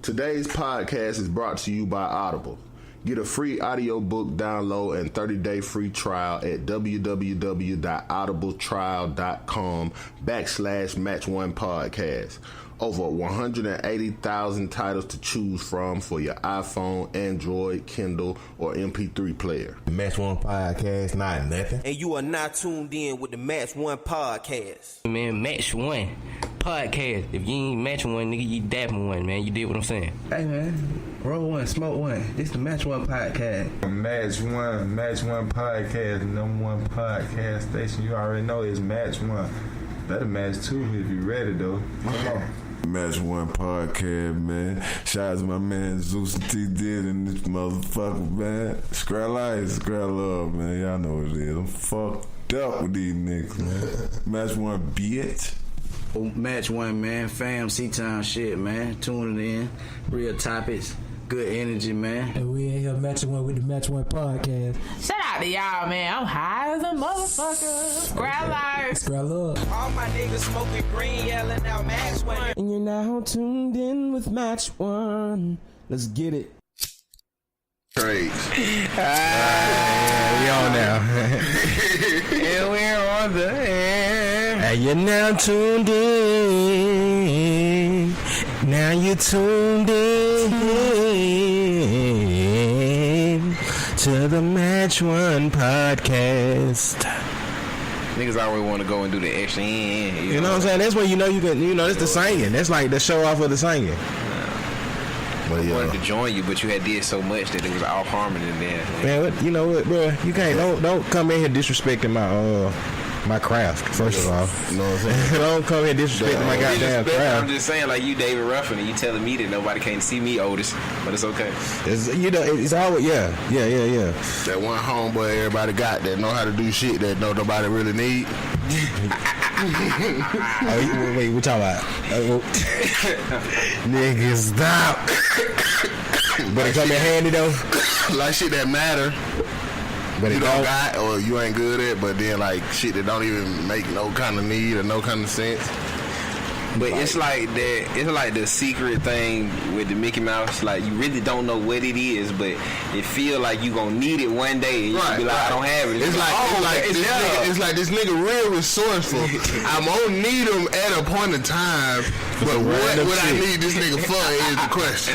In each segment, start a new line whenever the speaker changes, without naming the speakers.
Today's podcast is brought to you by Audible. Get a free audiobook download and 30-day free trial at www.audibletrial.com/match1podcast. Over 180,000 titles to choose from for your iPhone, Android, Kindle, or MP3 player.
Match One Podcast, not nothing.
And you are not tuned in with the Match One Podcast.
Man, Match One Podcast. If you ain't matching one, nigga, you dapping one, man. You did what I'm saying.
Hey, man. Roll one, smoke one. This the Match One Podcast.
Match One Podcast, the number one podcast station. You already know it's Match One. Better match two if you ready, though. Come on.
Match One Podcast, man. Shout out to my man Zeus and T did and this motherfucker, man. Scrap life, scrap love, man. Y'all know what it is. I'm fucked up with these niggas, man. Match One, bitch.
Match One, man. Fam, C-Town shit, man. Tuning in. Real topics. Good energy, man.
And we in here matching one with the Match One Podcast.
Shout out to y'all, man. I'm high as a motherfucker. Scrap life.
Scrap up.
All my niggas smoking green, yelling out Match One.
And you're now tuned in with Match One. Let's get it.
Trades.
We on now.
And we're on the air.
And you're now tuned in. Now you're tuned in to the Match One Podcast.
Niggas always want to go and do the extra in.
You know what I'm saying? That's when you know you can. You know, that's the singing. That's like the show off of the singing.
I wanted to join you, but you had did so much that it was all harmony in there.
Man, you know what, bro? You can't. Don't come in here disrespecting my craft. First of all,
You know what I'm saying?
don't come here disrespecting my goddamn
I'm
craft.
just saying, like you, David Ruffin, and you telling me that nobody can't see me, Otis, but it's okay.
It's, you know, it's always yeah.
That one homeboy everybody got that know how to do shit that nobody really need.
Wait, we talking about? Niggas, stop. But it come in handy though.
Like shit that matter.
But
You
it
don't got or you ain't good at, but then like shit that don't even make no kind of need or no kind of sense.
But it's like that. It's like the secret thing with the Mickey Mouse. Like you really don't know what it is, but it feel like you gonna need it one day. And you be like, I don't have it.
It's like this nigga real resourceful. I'm gonna need him at a point in time, but what I need this nigga for is the question.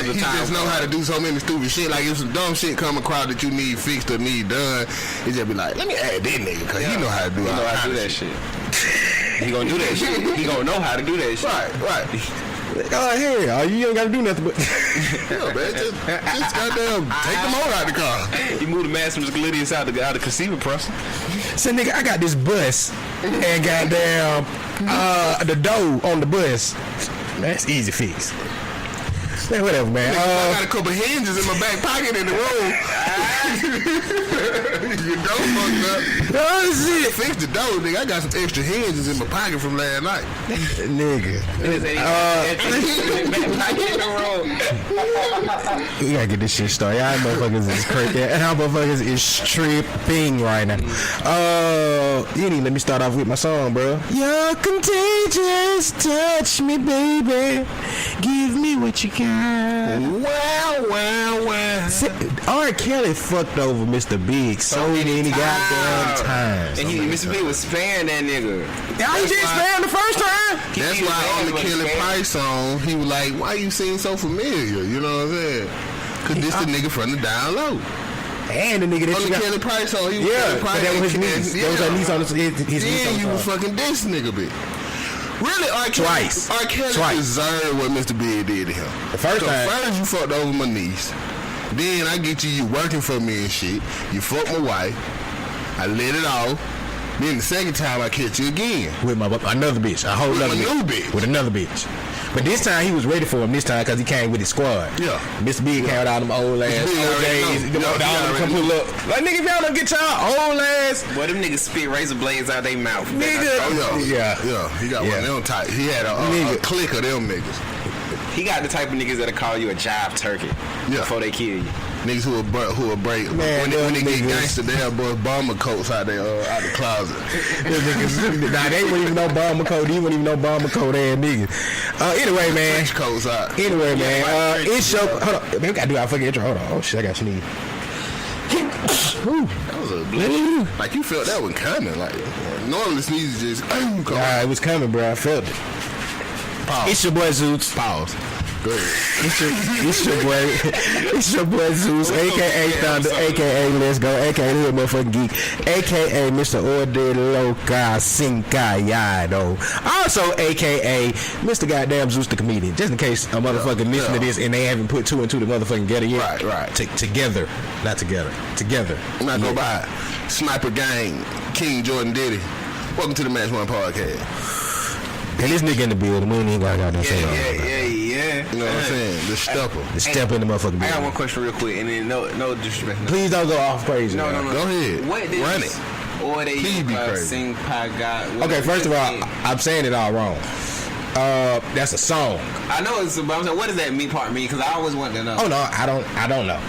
He just know how to do so many stupid shit. Like if some dumb shit come across that you need fixed or need done, he just be like, let me add that nigga because he know how to do
that shit. He gonna do that shit. He gonna know how to do that shit.
Right.
Oh hell, you ain't gotta do nothing but
Yeah, man, just goddamn take the motor out the car.
You move the Maximus Gluteus out the conceiver process.
So nigga, I got this bus and goddamn the dough on the bus. That's easy fix. Man, whatever, man.
I got a couple hinges in my back pocket in the room. Your dough fucked up.
Oh shit!
Fix the dough, nigga. I got some extra hinges in my pocket from last night.
Nigga. We gotta get this shit started. Y'all motherfuckers is crazy. Y'all motherfuckers is stripping right now. You need to let me start off with my song, bro. You're contagious. Touch me, baby. Give me what you got. Wow. R. Kelly fucked over Mr. Big so many goddamn times.
And Mr. Big was sparing that nigga.
Y'all just spared the first time.
That's why on the Kelly Price song, he was like, why you seem so familiar? You know what I'm saying? Because this the nigga from the down low.
And the nigga that
on the Kelly Price song, he was
Kelly Price. That was his niece. That was her niece on his niece on the
you was fucking this nigga bit. Really, R. Kelly deserved what Mr. Big did to him. First you fucked over my niece. Then I get you working for me and shit. You fucked my wife. I let it off. Then the second time I catch you again.
With another bitch. A whole other bitch. With another bitch. But this time he was ready for him this time because he came with his squad.
Yeah.
Mr. Big came with all them old ass days. Like nigga, if y'all don't get y'all old ass.
Boy, them niggas spit razor blades out their mouth.
Nigga. Yeah. He got one of them type. He had a clique of them niggas.
He got the type of niggas that'll call you a jive turkey before they kill you.
Niggas who will break. Man, when they get gangster, they'll bust bomber coats out the closet.
Nah, they wouldn't even know bomber coat. They wouldn't even know bomber coat ass niggas. Anyway, man.
French coats out.
Anyway, man. It's your. Hold on. Man, we gotta do our fucking intro. Hold on. Oh shit, I got sneeze.
That was a blessing. Like you felt that one coming. Like normally sneezes just.
Nah, it was coming, bro. I felt it. Pause. It's your boy Zeus.
Pause. Go ahead.
It's your boy Zeus, aka Thunder, aka Let's Go, aka Little Motherfucking Geek, aka Mr. Orde Loca Sincayado, also aka Mr. Goddamn Zeus the Comedian. Just in case a motherfucker listen to this and they haven't put two and two the motherfucking together yet.
Right.
Together, not together. Together.
I'm not go by Sniper Gang, King Jordan Diddy. Welcome to the Match One Podcast.
And this nigga in the building, we ain't even gotta say
yeah. You know what I'm saying? The stepper.
The step in the motherfucking building.
I got one question real quick, and then no disrespect.
Please don't go off crazy.
No.
Go ahead.
What did
Run it.
Or they
Please be crazy.
sing Pagat?
Okay, first of all, I'm saying it all wrong. That's a song.
I know it's, but I'm saying, what does that mean? Because I always want to know.
Oh no, I don't know.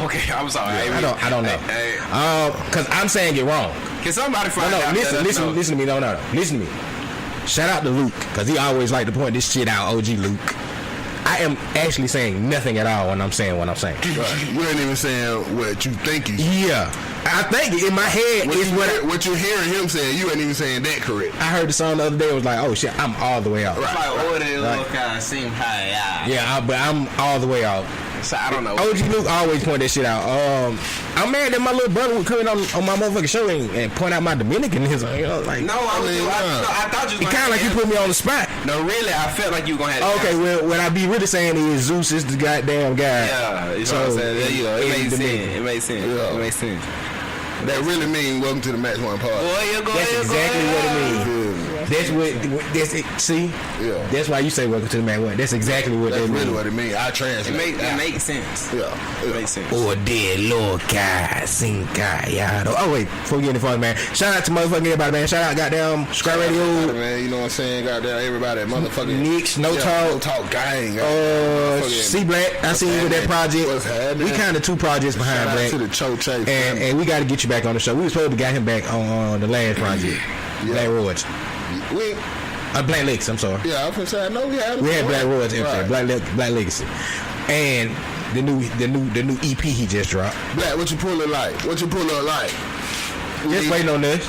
Okay, I'm sorry.
I don't know. Because I'm saying it wrong.
Can somebody find out?
Listen to me. No. Listen to me. Shout out to Luke, because he always like to point this shit out. OG Luke. I am actually saying nothing at all when I'm saying what I'm saying.
Right. You ain't even saying what you think you
saying. Yeah. I think in my head is
what you're hearing him saying. You ain't even saying that correct.
I heard the song the other day. It was like, oh shit, I'm all the way out.
Right.
Yeah, but I'm all the way out.
So I don't know.
OG Luke always point that shit out. I'm mad that my little brother would come in on my motherfucking show and point out my Dominicanism. You know, like
I thought you.
It kind of like you put me on the spot.
No, really, I felt like you were gonna have.
Okay, well, what I be really saying is Zeus is the goddamn guy.
Yeah, you know what I'm saying. It makes sense.
That really means welcome to the Match One Party.
That's exactly what it means. That's it. See?
Yeah.
That's why you say welcome to the Match One. That's exactly what that means.
That's really what it means. I translate.
It makes sense.
Yeah.
It makes sense.
Or dead Lord guy, sing guy. Oh wait, before we get into fun, man. Shout out to motherfucking everybody, man. Shout out goddamn Scrap Radio.
Man, you know what I'm saying? Goddamn everybody, motherfucking
Nicks, No Talk
gang.
C Black, I seen you with that project. We kind of two projects behind Black.
To the Cho
and we got to get you back on the show. We was supposed to get him back on the last project. Black Roads. Black Legacy, I'm sorry.
Yeah, I was gonna say I know we had
Black Roads, right. Black Legacy. And the new EP he just dropped.
Black, what you pulling like?
Just waiting on this.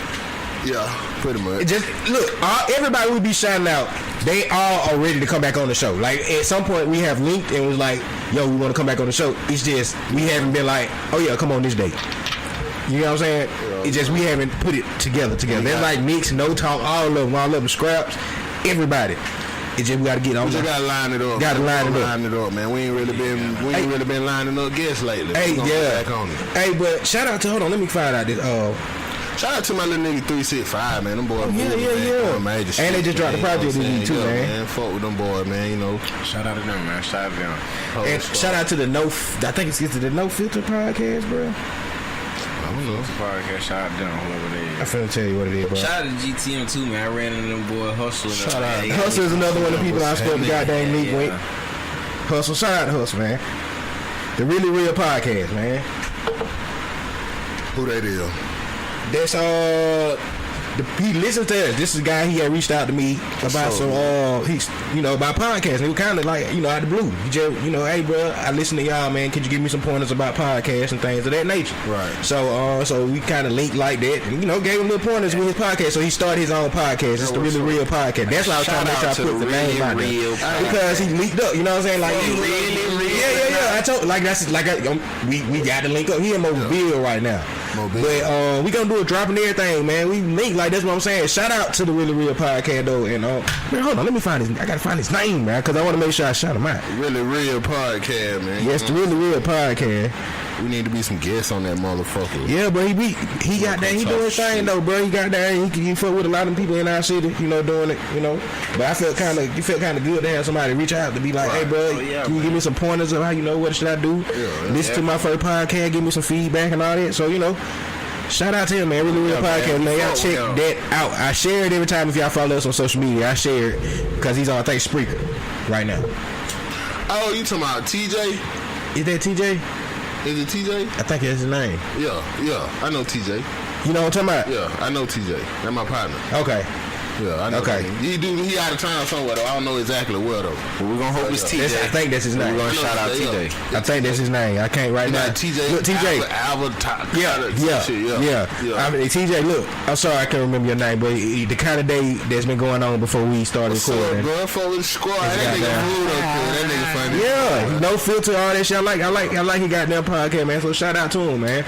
Yeah, pretty much.
Just look, everybody we be shouting out, they all are ready to come back on the show. Like at some point we have linked and was like, yo, we want to come back on the show. It's just we haven't been like, oh yeah, come on this date. You know what I'm saying? It's just we haven't put it together. There's like Nicks, No Talk, all of them, Scraps, everybody. It's just we gotta get on.
We just gotta line it up. Line it up, man. We ain't really been lining up guests lately.
Hey, yeah. Hey, but shout out to hold on. Let me find out this.
Shout out to my little nigga 365, man. Them boys.
Yeah. And they just dropped the project too, man.
Fuck with them boys, man. You know.
Shout out to them, man. Shout out to them.
And shout out to the I think it's the No Filter podcast, bro.
I don't know. It's a podcast. Shout out to them, whoever they is.
I'm finna tell you what it is, bro.
Shout out to GTM too, man. I ran into them boy Hustle.
Shout out. Hustle is another one of the people I spoke to goddamn Neat with. Hustle. Shout out to Hustle, man. The Really Real podcast, man.
Who that is?
That's he listens to us. This is a guy he had reached out to me about he's about podcasting. He was kind of like out the blue. He just hey bro, I listen to y'all, man. Could you give me some pointers about podcasts and things of that nature?
Right.
So we kind of linked like that. And, gave him little pointers with his podcast. So he started his own podcast. It's the Really Real podcast. That's why I was trying to make sure I put the name out there because he leaked up. You know what I'm saying? Like
really real.
Yeah. I told we got to link up. He in Mobile right now. But we gonna do a drop and everything, man. We link like that's what I'm saying. Shout out to the Really Real podcast though, and man, hold on, let me find his. I gotta find his name, man, because I want to make sure I shout him out.
Really Real podcast, man.
Yes, the Really Real podcast.
We need to be some guests on that motherfucker.
Yeah, but he got that. He doing his thing though, bro. He got that. He fuck with a lot of people in our city, doing it. But I felt kind of good to have somebody reach out to be like, hey, bro, can you give me some pointers of how what should I do? Listen to my first podcast, give me some feedback and all that. So shout out to him, man. Really Real podcast, man. Y'all check that out. I share it every time if y'all follow us on social media. I share it because he's on, I think, Spreaker right now.
Oh, you talking about TJ?
Is that TJ?
Is it TJ?
I think that's his name.
Yeah. I know TJ.
You know what I'm talking about?
Yeah, I know TJ. That's my partner.
Okay.
Yeah, I know. Okay. He out of town somewhere though. I don't know exactly where though.
But we're gonna hope it's TJ.
I think that's his name.
We're gonna shout out TJ.
I think that's his name. I can't right now.
TJ.
Look, TJ. Yeah. I mean, TJ. Look, I'm sorry I can't remember your name, but the kind of day that's been going on before we started recording.
Bro, for the squad. That nigga funny.
Yeah, no filter, all that shit. I like he got that podcast, man. So shout out to him, man.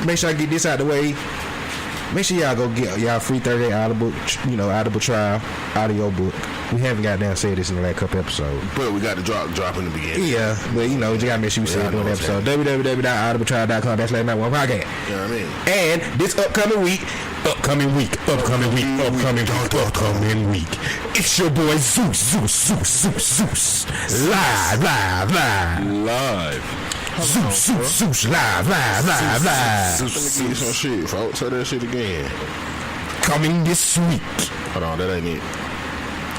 Make sure I get this out the way. Make sure y'all go get y'all free 30-day Audible trial audio book. We haven't got down said this in the last couple episodes,
but we got to drop in the beginning.
Yeah, but you gotta make sure we say it during the episode. www.audibletrial.com/Matt1Podcast.
You know what I mean?
And this upcoming week, it's your boy Zeus, live. Zeus, live.
Let me give you some shit, folks. Tell that shit again.
Coming this week.
Hold on, that ain't it.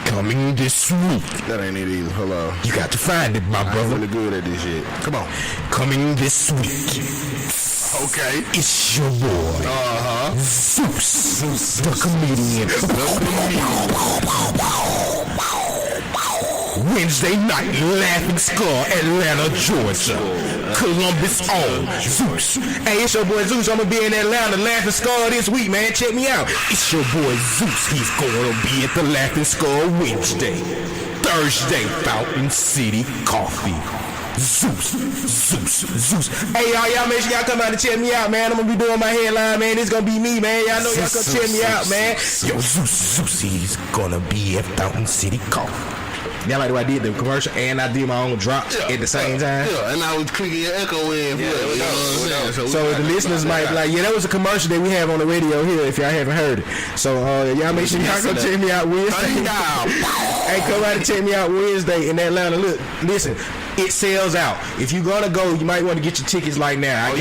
Coming this week.
That ain't it either. Hold on.
You got to find it, my brother.
I'm really good at this shit. Come on.
Coming this week.
Okay.
It's your boy. Zeus, the comedian. Wednesday night, Laughing Skull, Atlanta, Georgia. Columbus on Zeus. Hey, it's your boy Zeus. I'm gonna be in Atlanta, Laughing Skull this week, man. Check me out. It's your boy Zeus. He's gonna be at the Laughing Skull Wednesday. Thursday, Fountain City Coffee. Zeus. Hey, y'all make sure y'all come out and check me out, man. I'm gonna be doing my headline, man. It's gonna be me, man. Y'all know y'all come check me out, man. Yo, Zeus, he's gonna be at Fountain City Coffee. That's like the way I did the commercial and I did my own drop at the same time.
Yeah, and I was clicking your echo in.
So the listeners might be like, yeah, that was a commercial that we have on the radio here if y'all haven't heard it. So y'all make sure y'all go check me out Wednesday. Hey, come out and check me out Wednesday in Atlanta. Look, listen, it sells out. If you're gonna go, you might want to get your tickets like now.
We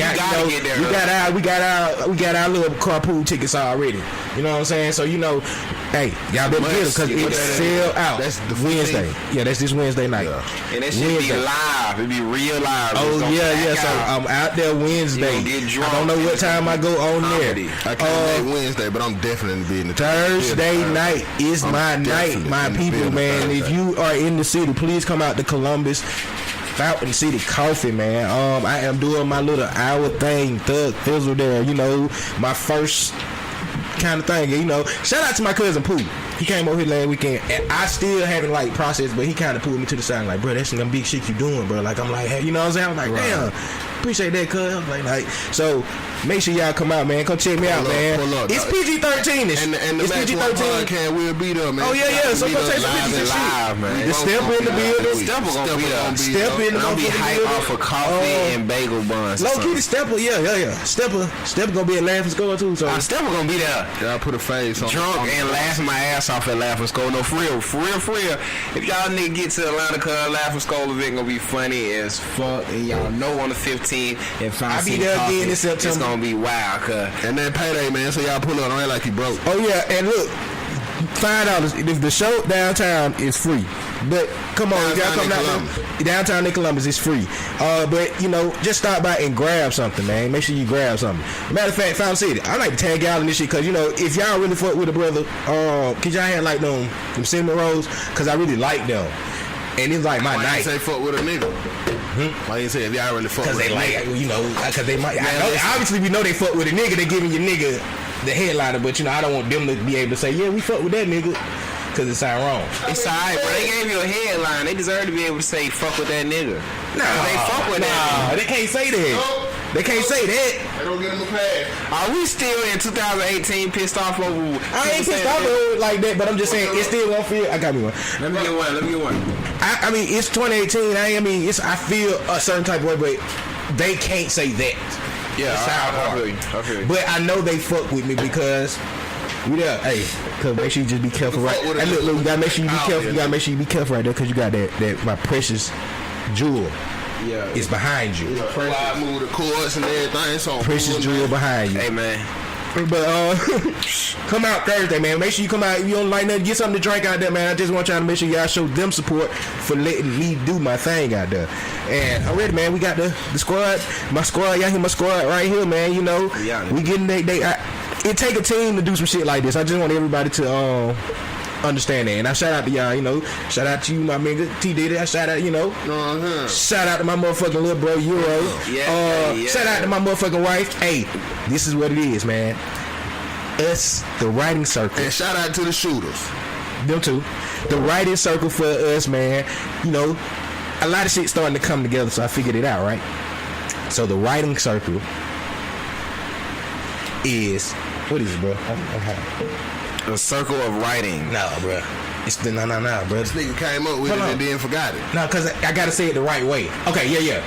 got
our little carpool tickets already. You know what I'm saying? So hey, y'all better get them because it sell out. That's the Wednesday. Yeah, that's this Wednesday night.
Yeah. And that shit be live. It be real live.
Oh yeah. So I'm out there Wednesday. I don't know what time I go on there.
I can't make Wednesday, but I'm definitely be in the
Thursday night is my night, my people, man. If you are in the city, please come out to Columbus. Fountain City Coffee, man. I am doing my little hour thing, Thug Thizzle there. My first kind of thing. Shout out to my cousin Pooh. He came over here last weekend, and I still haven't processed, but he kind of pulled me to the side, like, bro, that's some big shit you doing, bro. Like, I'm like, hey, you know what I'm saying? I'm like, damn, appreciate that, cuz. Like, so make sure y'all come out, man. Come check me out, man. It's PG-13ish.
And the
it's
PG-13 podcast will be there, man.
Oh yeah. So go take some pictures and shit, man. The Stepper in the building.
Stepper gonna be there.
Stepper in the building.
Be hype off of coffee and bagel buns.
Low key, the Stepper, yeah. Stepper gonna be at Laughing Skull too. So
Stepper gonna be there.
Y'all put a face on.
Drunk and laughing my ass off at Laughing Skull. No, for real. If y'all nigga get to Atlanta, cause Laughing Skull event gonna be funny as fuck, and y'all know on the 15th and
I'll be there again in September.
It's gonna be wild, cuz.
And then payday, man. So y'all pull up, don't act like you broke.
Oh yeah, and look, $5 if the show downtown is free. But come on, if y'all come downtown in Columbus, it's free. But just stop by and grab something, man. Make sure you grab something. Matter of fact, Fountain City, I like to tag y'all in this shit because if y'all really fuck with a brother, cause y'all had like them cinnamon rolls, cause I really like them. And it's like my night.
Why you say fuck with a nigga? Why you say if y'all really fuck with a nigga?
Cause they might. Obviously, we know they fuck with a nigga. They giving your nigga the headliner, but I don't want them to be able to say, yeah, we fuck with that nigga. Cause it sound wrong.
It's alright, but they gave you a headline. They deserve to be able to say fuck with that nigga.
Nah,
they fuck with that.
They can't say that.
Nope.
They can't say that.
They don't get them a pass.
Are we still in 2018 pissed off over?
I ain't pissed off over it like that, but I'm just saying it still won't feel. I got me one.
Let me get one.
I mean, it's 2018. I feel a certain type of way, but they can't say that.
Yeah,
I feel you. But I know they fuck with me because. Cause make sure you just be careful, right? Hey, look, you gotta make sure you be careful. You gotta make sure you be careful right there, cause you got that my precious jewel.
Yeah,
it's behind you.
Precious move the chords and everything. So
precious jewel behind you.
Hey man,
But come out Thursday, man. Make sure you come out. If you don't like nothing, get something to drink out there, man. I just want y'all to make sure y'all show them support for letting me do my thing out there. And I'm ready, man. We got the squad. My squad, y'all hear my squad right here, man. You know, we getting it take a team to do some shit like this. I just want everybody to understand that. And I shout out to y'all, you know. Shout out to you, my nigga T Diddy. I shout out, you know. Shout out to my motherfucking little bro Euro. Shout out to my motherfucking wife. Hey, this is what it is, man. Us, the writing circle.
And shout out to the shooters.
Them too. The writing circle for us, man. You know, a lot of shit starting to come together, so I figured it out, right? So the writing circle is, what is it, bro?
A circle of writing.
No, bro. It's the no, bro.
This nigga came up with it and then forgot it.
No, because I gotta say it the right way. Okay, yeah.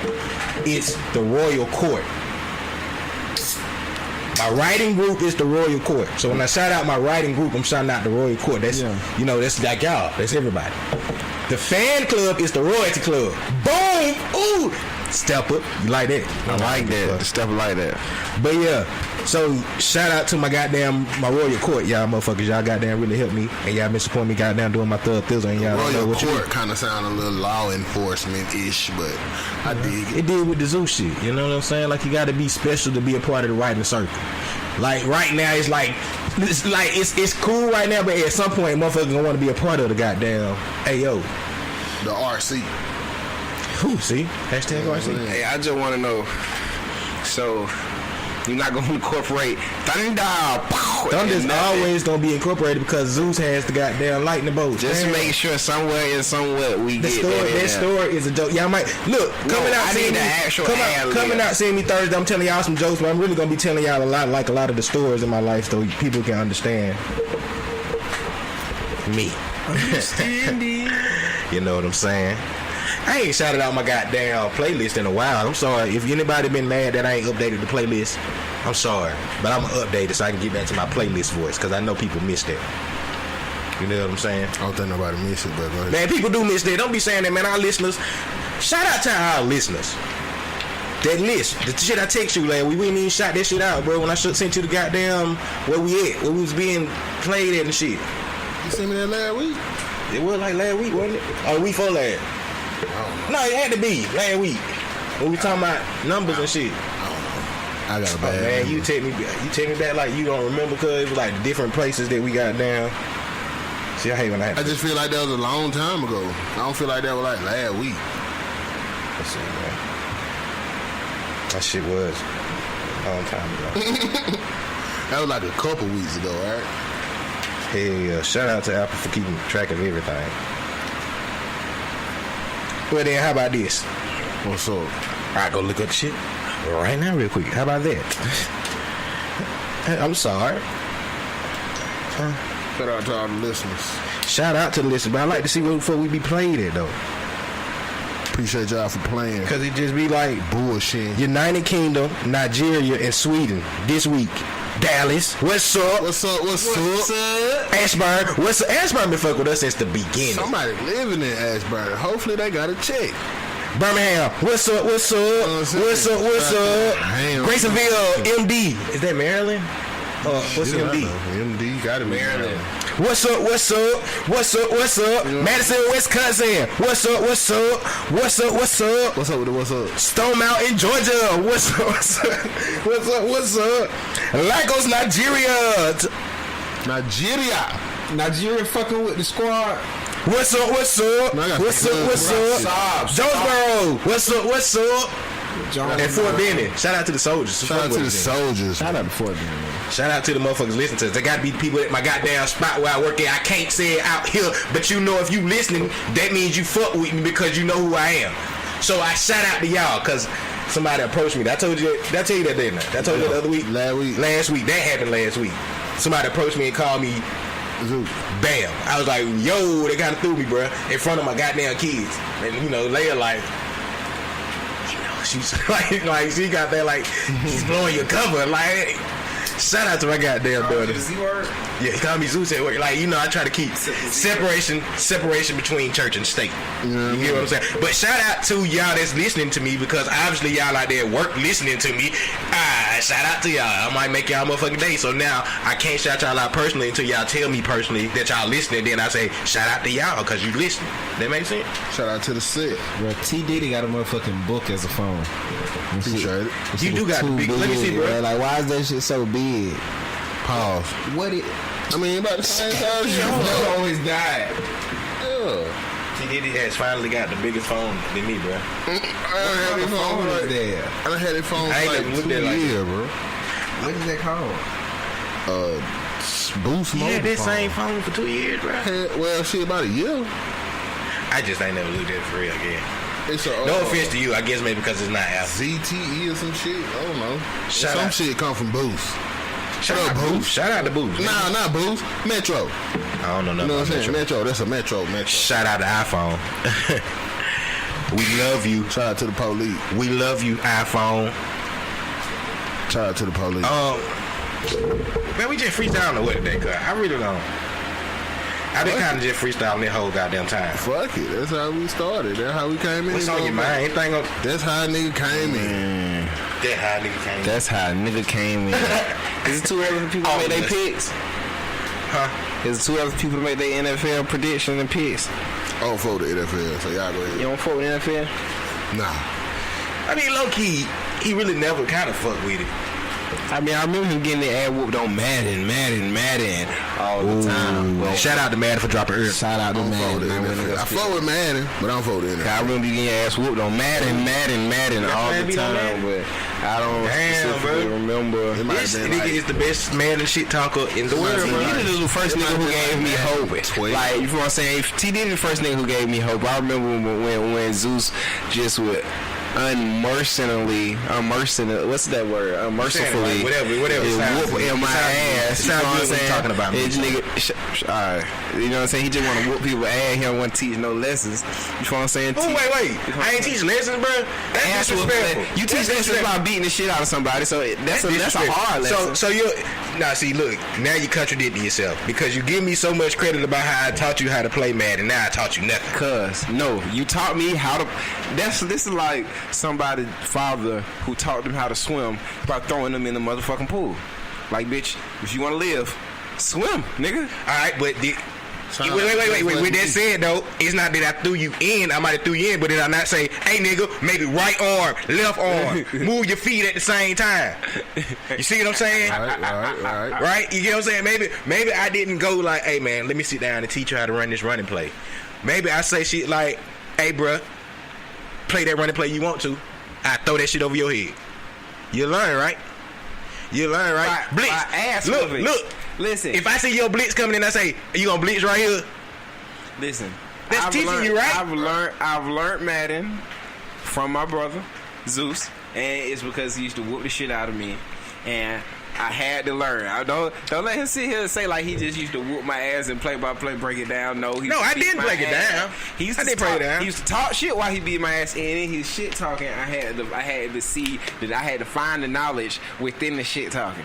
It's the Royal Court. My writing group is the Royal Court. So when I shout out my writing group, I'm shouting out the Royal Court. That's you know, that's like y'all. That's everybody. The fan club is the Royalty Club. Boom! Ooh! Step up. You like that?
I like that. The step like that.
But yeah. So shout out to my Royal Court, y'all motherfuckers. Y'all goddamn really helped me, and y'all been supporting me goddamn doing my thug thizzle. And y'all
Royal
know what
Court kind of sound a little law enforcement ish, but I dig it.
It did with the zoo shit. You know what I'm saying? Like you got to be special to be a part of the writing circle. Like right now, it's cool right now, but at some point, motherfuckers gonna want to be a part of the goddamn. Hey yo,
the RC.
Who see? Hashtag RC.
Hey, I just want to know. So. You're not going to incorporate Thunder.
Thunder's always going to be incorporated because Zeus has the goddamn lightning bolts.
Just make sure somewhere we get
that story is a joke. Y'all might look coming out seeing me Thursday. I'm telling y'all some jokes, but I'm really going to be telling y'all a lot of the stories in my life so people can understand me. Understanding. You know what I'm saying? I ain't shouted out my goddamn playlist in a while. I'm sorry. If anybody been mad that I ain't updated the playlist, I'm sorry. But I'm going to update it so I can get back to my playlist voice because I know people missed that. You know what I'm saying?
I don't think nobody missed it, but go ahead.
Man, people do miss that. Don't be saying that, man. Our listeners, shout out to our listeners. That list, the shit I text you, like, we ain't even shot that shit out, bro. When I sent you the goddamn where we at, where we was being played at and shit.
You sent me that last week?
It was like last week, wasn't it? Or week before last? No, it had to be last week when we talking about numbers and shit.
I got a bad
man. You take me back like you don't remember because it was like the different places that we got down. See, I hate when I
just feel like that was a long time ago. I don't feel like that was like last week.
Let's see, man. That shit was a long time ago.
That was like a couple weeks ago, right?
Hell yeah! Shout out to Apple for keeping track of everything. Well then, how about this?
What's up?
Alright, go look up the shit right now real quick. How about that? I'm sorry.
Shout out to all the listeners.
Shout out to the listeners, but I like to see what before we be played at though.
Appreciate y'all for playing.
Cause it just be like
bullshit.
United Kingdom, Nigeria, and Sweden this week. Dallas, what's up?
What's up?
Ashburn, what's up? Ashburn been fucking with us since the beginning.
Somebody living in Ashburn. Hopefully they got a check.
Birmingham, what's up? What's up? Graysonville, MD. Is that Maryland? What's MD?
MD got it, Maryland.
What's up? Madison, Wisconsin. What's up? What's up? Stone Mountain, Georgia. What's up? Lagos, Nigeria.
Nigeria fucking with the squad.
What's up? Jonesboro. What's up? And Fort Benning. Shout out to the soldiers.
Shout out to the soldiers.
Shout out to Fort Benning.
Shout out to the motherfuckers listening to us. There got to be people at my goddamn spot where I work at. I can't say it out here, but you know if you listening, that means you fuck with me because you know who I am. So I shout out to y'all because somebody approached me. Did I tell you that, didn't I? I told you the other week? Last week. That happened last week. Somebody approached me and called me Zeus. Bam. I was like, yo, they kind of threw me, bro, in front of my goddamn kids. And, you know, Leia like, she's like she got that like she's blowing your cover like Shout out to my goddamn daughter. Yeah, he called me Zeus at work. Like, you know, I try to keep separation between church and state. You hear what I'm saying? But shout out to y'all that's listening to me, because obviously y'all out there at work listening to me. Shout out to y'all. I might make y'all motherfucking day. So now I can't shout y'all out personally until y'all tell me personally that y'all listening. Then I say shout out to y'all because you listening. That make sense?
Shout out to the set.
Bro, T Diddy got a motherfucking book as a phone.
Appreciate it.
You do got the big. Let me see, bro.
Like, why is that shit so big?
Pause.
What it?
I mean, about the same time as you.
always died.
Yeah.
T Diddy has finally got the biggest phone than me, bro.
I had his phone like
there.
I done had his phone
I ain't
like
never looked
2
at it like
years, bro.
What is that called?
Boost
You
mobile
had that
phone.
same phone for 2 years, bro.
Well, shit, about a year.
I just ain't never looked at it for real again.
It's a
No offense to you, I guess maybe because it's not Apple.
ZTE or some shit. I don't know.
Shout
Some
out.
shit come from Boost.
Shout out Boost. Shout out to Boost.
Nah, not Boost. Metro.
I don't know nothing
You know what I'm
about
saying?
Metro.
Metro. That's a Metro.
Shout out to iPhone. We love you.
Shout out to the police.
We love you, iPhone.
Shout out to the police.
Man, we just freestyling or what today, cuz? I really don't. I been kind of just freestyling that whole goddamn time.
Fuck it. That's how we started. That's how we came in.
What's on your mind? Anything on?
That's how a nigga came in.
That how nigga came in.
That's how a nigga came in. Is it too early for people to make their picks?
Huh?
Is it too early for people to make their NFL predictions and picks?
I don't fuck with the NFL, so y'all go ahead.
You don't fuck with NFL?
Nah.
I mean, low key, he really never kind of fucked with it.
I mean, I remember him getting the ad whooped on Madden all the time. But
Shout out to Madden for dropping early.
Shout out to Madden.
I fuck with Madden, but I don't fuck with the NFL.
I remember getting your ass whooped on Madden all the time, but I don't specifically remember.
It might have
This
been
nigga
like,
is the best Madden shit talker in the world, bro.
T Diddy the first nigga who gave me hope. Like, you know what I'm saying? T Diddy the first nigga who gave me hope. I remember when Zeus just would unmercifully, what's that word? Unmercifully,
whatever
whoop in my ass. You know what I'm saying?
Talking about me.
This nigga, alright. You know what I'm saying? He just want to whoop people ass. He don't want to teach no lessons. You know what I'm saying?
Oh, wait. I ain't teach lessons, bro. That's disrespectful.
You teach lessons about beating the shit out of somebody, so that's a hard lesson.
So you see, look, now you contradicting yourself because you give me so much credit about how I taught you how to play Madden. Now I taught you nothing.
Cause no, you taught me how to. This is like somebody's father who taught them how to swim by throwing them in the motherfucking pool. Like, bitch, if you want to live, swim, nigga.
All right, but wait. With that said, though, it's not that I threw you in. I might have threw you in, but then I not say, hey, nigga, maybe right arm, left arm, move your feet at the same time. You see what I'm saying? Right? You get what I'm saying? Maybe I didn't go like, hey, man, let me sit down and teach you how to run this running play. Maybe I say shit like, hey, bruh, play that running play you want to. I throw that shit over your head. You learn, right? Blitz. Look.
Listen.
If I see your blitz coming in, I say, you gonna blitz right here?
Listen.
That's teaching you, right?
I've learned Madden from my brother, Zeus, and it's because he used to whoop the shit out of me, and I had to learn. I don't let him sit here and say like he just used to whoop my ass and play by play break it down. No,
I didn't break it down.
He used to break it down. He used to talk shit while he beat my ass, and in his shit talking, I had to see that I had to find the knowledge within the shit talking.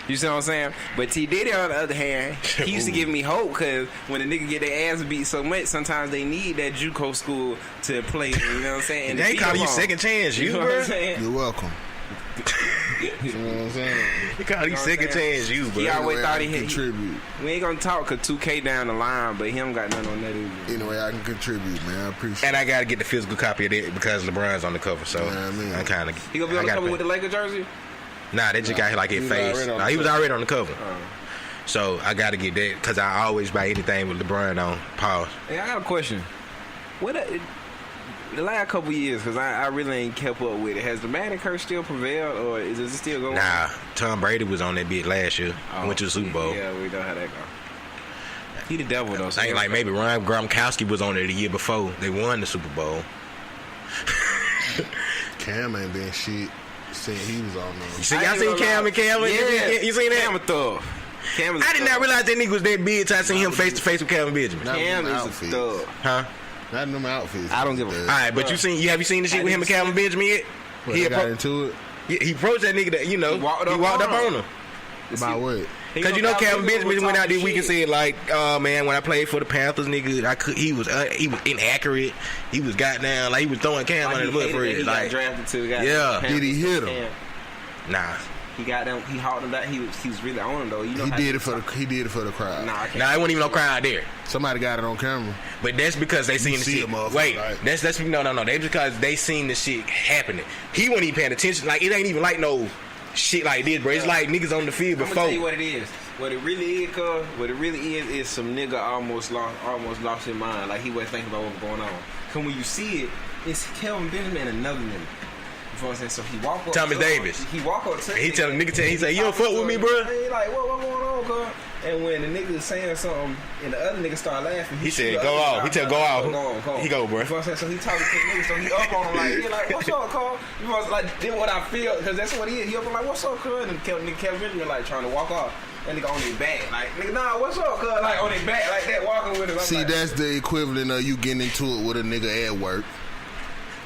You see what I'm saying? But T Diddy, on the other hand, he used to give me hope because when a nigga get their ass beat so much, sometimes they need that JUCO school to play. You know what I'm saying?
And they call you second chance, you know what I'm saying?
You're welcome. You know what I'm saying?
They call you second chance, you, bro.
He always thought he
contribute.
We ain't gonna talk cause 2K down the line, but he don't got nothing on that either.
Anyway, I can contribute, man. I appreciate it.
And I gotta get the physical copy of it because LeBron's on the cover, so I'm kind of.
He gonna be on the cover with the Lakers jersey?
Nah, they just got like his face. Nah, he was already on the cover. So I got to get that because I always buy anything with LeBron on. Pause.
Hey, I got a question. What the last couple years, because I really ain't kept up with it, has the Madden curse still prevailed or is it still going on?
Nah, Tom Brady was on that bit last year. Went to the Super Bowl.
Yeah, we know how that go. He the devil though. So
ain't like maybe Ryan Gronkowski was on it the year before they won the Super Bowl.
Cam ain't been shit. He was on there.
You see, y'all seen Cam?
Yeah.
You seen that?
Cam a thug.
I did not realize that nigga was that big till I seen him face to face with Calvin Benjamin.
Cam is a thug.
Huh?
Not in them outfits.
I don't give a fuck.
All right, but have you seen the shit with him and Calvin Benjamin yet?
He got into it.
He approached that nigga that, he walked up on him.
About what?
Because you know Calvin Benjamin went out this week and said like, man, when I played for the Panthers, nigga, he was inaccurate. He was goddamn like he was throwing Cam under the bus for it.
He
like
got drafted to the guy.
Yeah.
Did he hit him?
Nah.
He got them. He hauled him back. He was really on him though. You know
he did it for the crowd.
Nah,
it wasn't even no crowd there.
Somebody got it on camera.
But that's because they seen the shit. Wait, right? That's no. They because they seen the shit happening. He wasn't even paying attention. Like it ain't even like no shit like this, bro. It's like niggas on the field before.
I'm gonna tell you what it is. What it really is, cuz. What it really is some nigga almost lost his mind. Like he wasn't thinking about what was going on. Cause when you see it, it's Kelvin Benjamin and another nigga. You know what I'm saying? So he walk up.
Thomas Davis.
He walk up to
he tell the nigga, he say, you don't fuck with me, bro.
He like, what going on, cuz? And when the nigga is saying something and the other nigga start laughing,
he said, go out. He tell go out. He go, bro.
You know what I'm saying? So he talking to the nigga, so he up on him like, he like, what's up, cuz? You know, like, then what I feel, because that's what he is. He up on like, what's up, cuz? And Kelvin Benjamin like trying to walk off. That nigga on his back, like, nigga, nah, what's up, cuz? Like, on his back, like that, walking with him.
See, like, that's the equivalent of you getting into it with a nigga at work.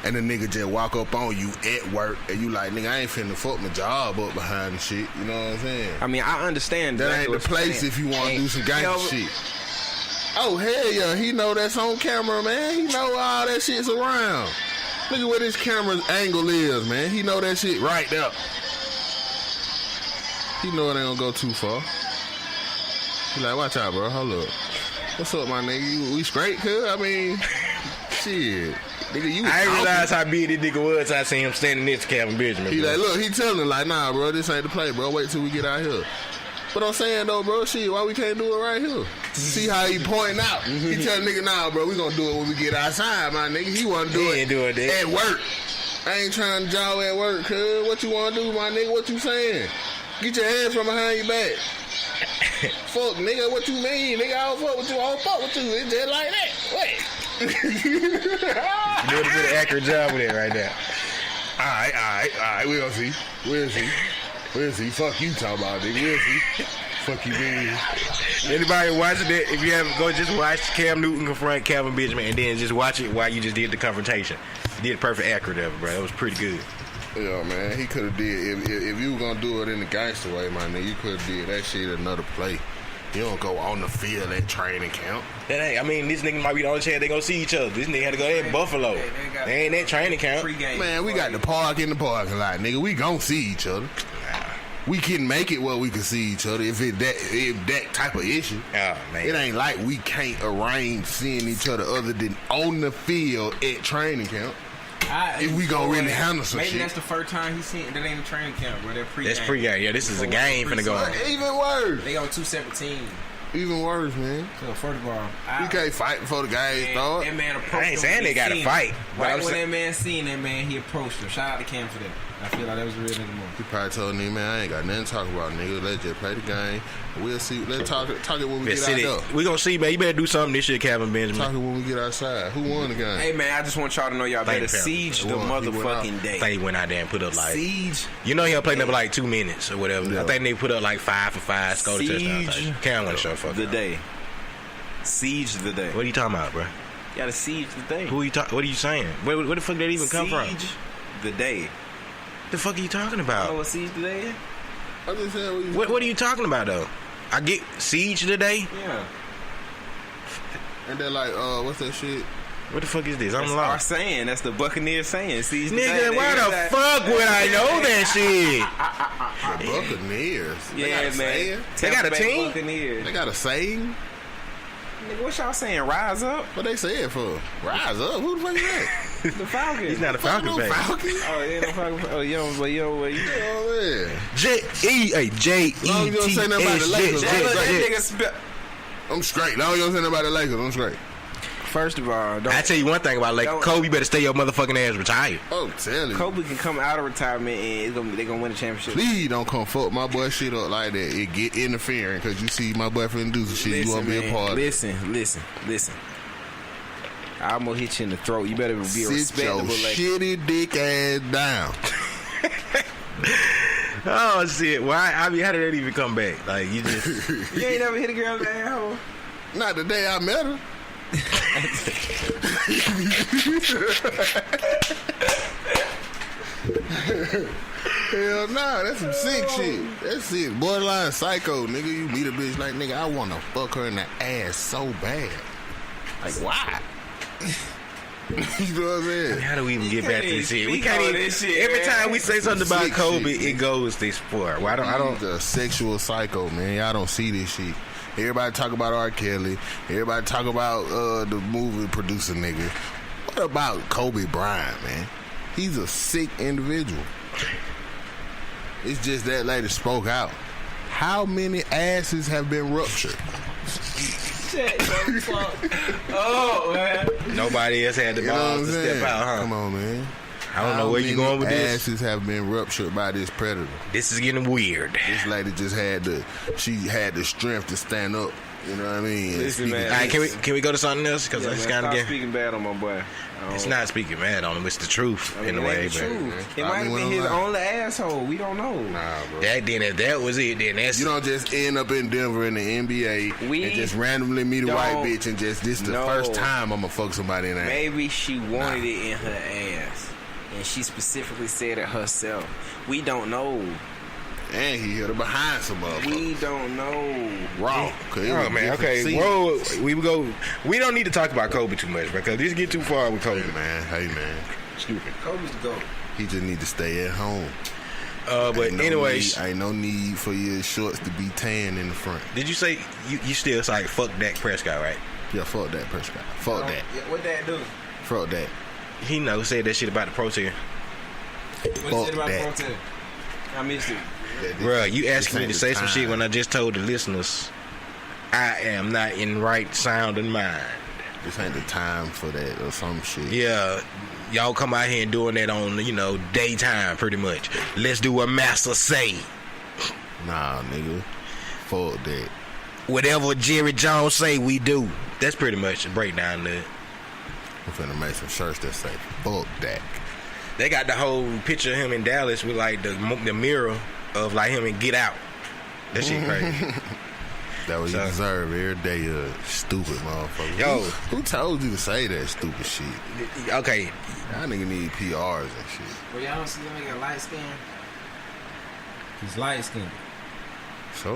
And the nigga just walk up on you at work, and you like, nigga, I ain't finna fuck my job up behind the shit. You know what I'm saying?
I mean, I understand
that ain't the place if you want to do some gangster shit. Oh hell yeah, he know that's on camera, man. He know all that shit's around. Look at where this camera's angle is, man. He know that shit right there. He know it ain't gonna go too far. He like, watch out, bro. Hold up. What's up, my nigga? We straight, cuz? I mean, shit. Nigga,
I ain't realized how big this nigga was. I seen him standing next to Calvin Benjamin.
He
bro.
like, look, he telling him like, nah, bro, this ain't the play, bro. Wait till we get out here. But I'm saying though, bro, shit, why we can't do it right here? See how he pointing out? He tell the nigga, nah, bro, we gonna do it when we get outside, my nigga. He wanna do it at work. I ain't trying to jaw at work, cuz. What you wanna do, my nigga? What you saying? Get your hands from behind your back. Fuck, nigga, what you mean? Nigga, I don't fuck with you. I don't fuck with you. It's just like that. Wait.
You doing a good accurate job with it right now.
All right. We'll see. Fuck you talking about, nigga. We'll see. Fuck you, man.
Anybody watching it, if you haven't, go just watch Cam Newton confront Calvin Benjamin and then just watch it while you just did the confrontation. You did perfect accurate of it, bro. That was pretty good.
Yeah, man, he could have did if you were gonna do it in the gangster way, my nigga. You could have did that shit another play. You don't go on the field at training camp.
That ain't. I mean, this nigga might be the only chance they gonna see each other. This nigga had to go there at Buffalo. They ain't that training camp.
Man, we got the park in the parking lot, nigga. We gonna see each other. We can make it where we can see each other if that type of issue.
Oh man,
it ain't like we can't arrange seeing each other other than on the field at training camp. If we gonna really handle some
maybe
shit.
That's the first time he's seen that ain't a training camp, bro. They're pre-game.
That's pre-game. Yeah, this is a game finna go on.
Even worse.
They on 217.
Even worse, man.
So first of all,
you can't fight before the game start.
That man approached
I ain't saying they gotta fight.
Right when that man seen that man, he approached him. Shout out to Cam for that. I feel like that was a real nigga move.
He probably told me, man, I ain't got nothing to talk about, nigga. Let's just play the game. We'll see. Let's talk it when we get out there.
We gonna see, man. You better do something this year, Calvin Benjamin.
Talk it when we get outside. Who won the game?
Hey, man, I just want y'all to know y'all better siege the motherfucking day.
I think he went out there and put up like
siege.
You know he'll play number like 2 minutes or whatever. Yeah. I think they put up like 5 for 5, scored a touchdown. Cam went show fuck
the day. Siege the day.
What are you talking about, bro?
You gotta siege the day.
What are you saying? Where the fuck did that even come from?
Siege the day.
The fuck are you talking about?
You know what siege the day is?
I just said
what are you talking about though? I get siege today.
Yeah.
And they're like, what's that shit?
What the fuck is this?
That's our saying. That's the Buccaneers saying. Siege the
nigga,
day.
Why the fuck would I know that
shit? The Buccaneers.
Yeah, man.
They got a team.
Buccaneers.
They got a saying.
Nigga, what y'all saying? Rise up?
What they saying for? Rise up? Who the fuck is that?
The Falcons.
He's not a Falcons fan.
Oh, yeah, no Falcons. Oh, yo,
man.
J-E-T-S.
Long as you don't say nothing about the Lakers. I'm straight. Long as you don't say nothing about the Lakers, I'm straight.
First of all,
I tell you one thing about Lakers. Kobe, you better stay your motherfucking ass retired.
Oh, tell you.
Kobe can come out of retirement and they're gonna win the championship.
Please don't come fuck my boy shit up like that. It get interfering because you see my boyfriend do some shit. You want to be a part of it.
Listen. I'm gonna hit you in the throat. You better be respectable.
Sit your shitty dick ass down.
Oh shit! Why? I mean, how did that even come back? Like you just
you ain't never hit a girl's asshole.
Not the day I met her. Hell nah, that's some sick shit. That's it. Borderline psycho, nigga. You meet a bitch like, nigga, I wanna fuck her in the ass so bad. Like, why? You know what I'm saying?
How do we even get back to this shit? We
can't
can't even. Every time we say something about Kobe,
shit,
it goes this far. Well, I don't.
The sexual psycho, man. Y'all don't see this shit. Everybody talk about R. Kelly. Everybody talk about the movie producer nigga. What about Kobe Bryant, man? He's a sick individual. It's just that lady spoke out. How many asses have been ruptured?
Oh, man.
Nobody else had the balls to step out, huh?
Come on, man.
I don't know where you going with this.
Asses have been ruptured by this predator.
This is getting weird.
This lady just had the strength to stand up. You know what I mean?
Listen, man.
All right, can we go to something else? Because it's kind of
stop speaking bad on my boy.
It's not speaking bad on him. It's the truth in a way.
But it might have been his only asshole. We don't know.
Nah, bro.
If that was it, then that's
you don't just end up in Denver in the NBA and just randomly meet a white bitch and just this the first time I'm gonna fuck somebody in the ass.
Maybe she wanted it in her ass, and she specifically said it herself. We don't know.
And he hit her behind some motherfuckers.
We don't know.
Raw.
Oh man, okay. Whoa, we don't need to talk about Kobe too much because this get too far with Kobe.
Hey man.
Stupid. Kobe's the GOAT.
He just need to stay at home.
But anyways,
ain't no need for your shorts to be tan in the front.
Did you say you still like fuck Dak Prescott, right?
Yeah, fuck Dak Prescott. Fuck that.
Yeah, what that do?
Fuck that.
He said that shit about the protein.
What he said about the protein? I missed it.
Bruh, you asking me to say some shit when I just told the listeners I am not in right sound and mind.
This ain't the time for that or some shit.
Yeah, y'all come out here and doing that on, daytime pretty much. Let's do what Master say.
Nah, nigga. Fuck that.
Whatever Jerry Jones say, we do. That's pretty much the breakdown there.
I'm finna make some shirts that say, fuck that.
They got the whole picture of him in Dallas with like the mirror of like him and Get Out. That shit crazy.
That what you deserve every day, stupid motherfucker.
Yo,
who told you to say that stupid shit?
Okay,
y'all nigga need PRs and shit.
Well, y'all don't see him nigga light skin. He's light skinned.
So?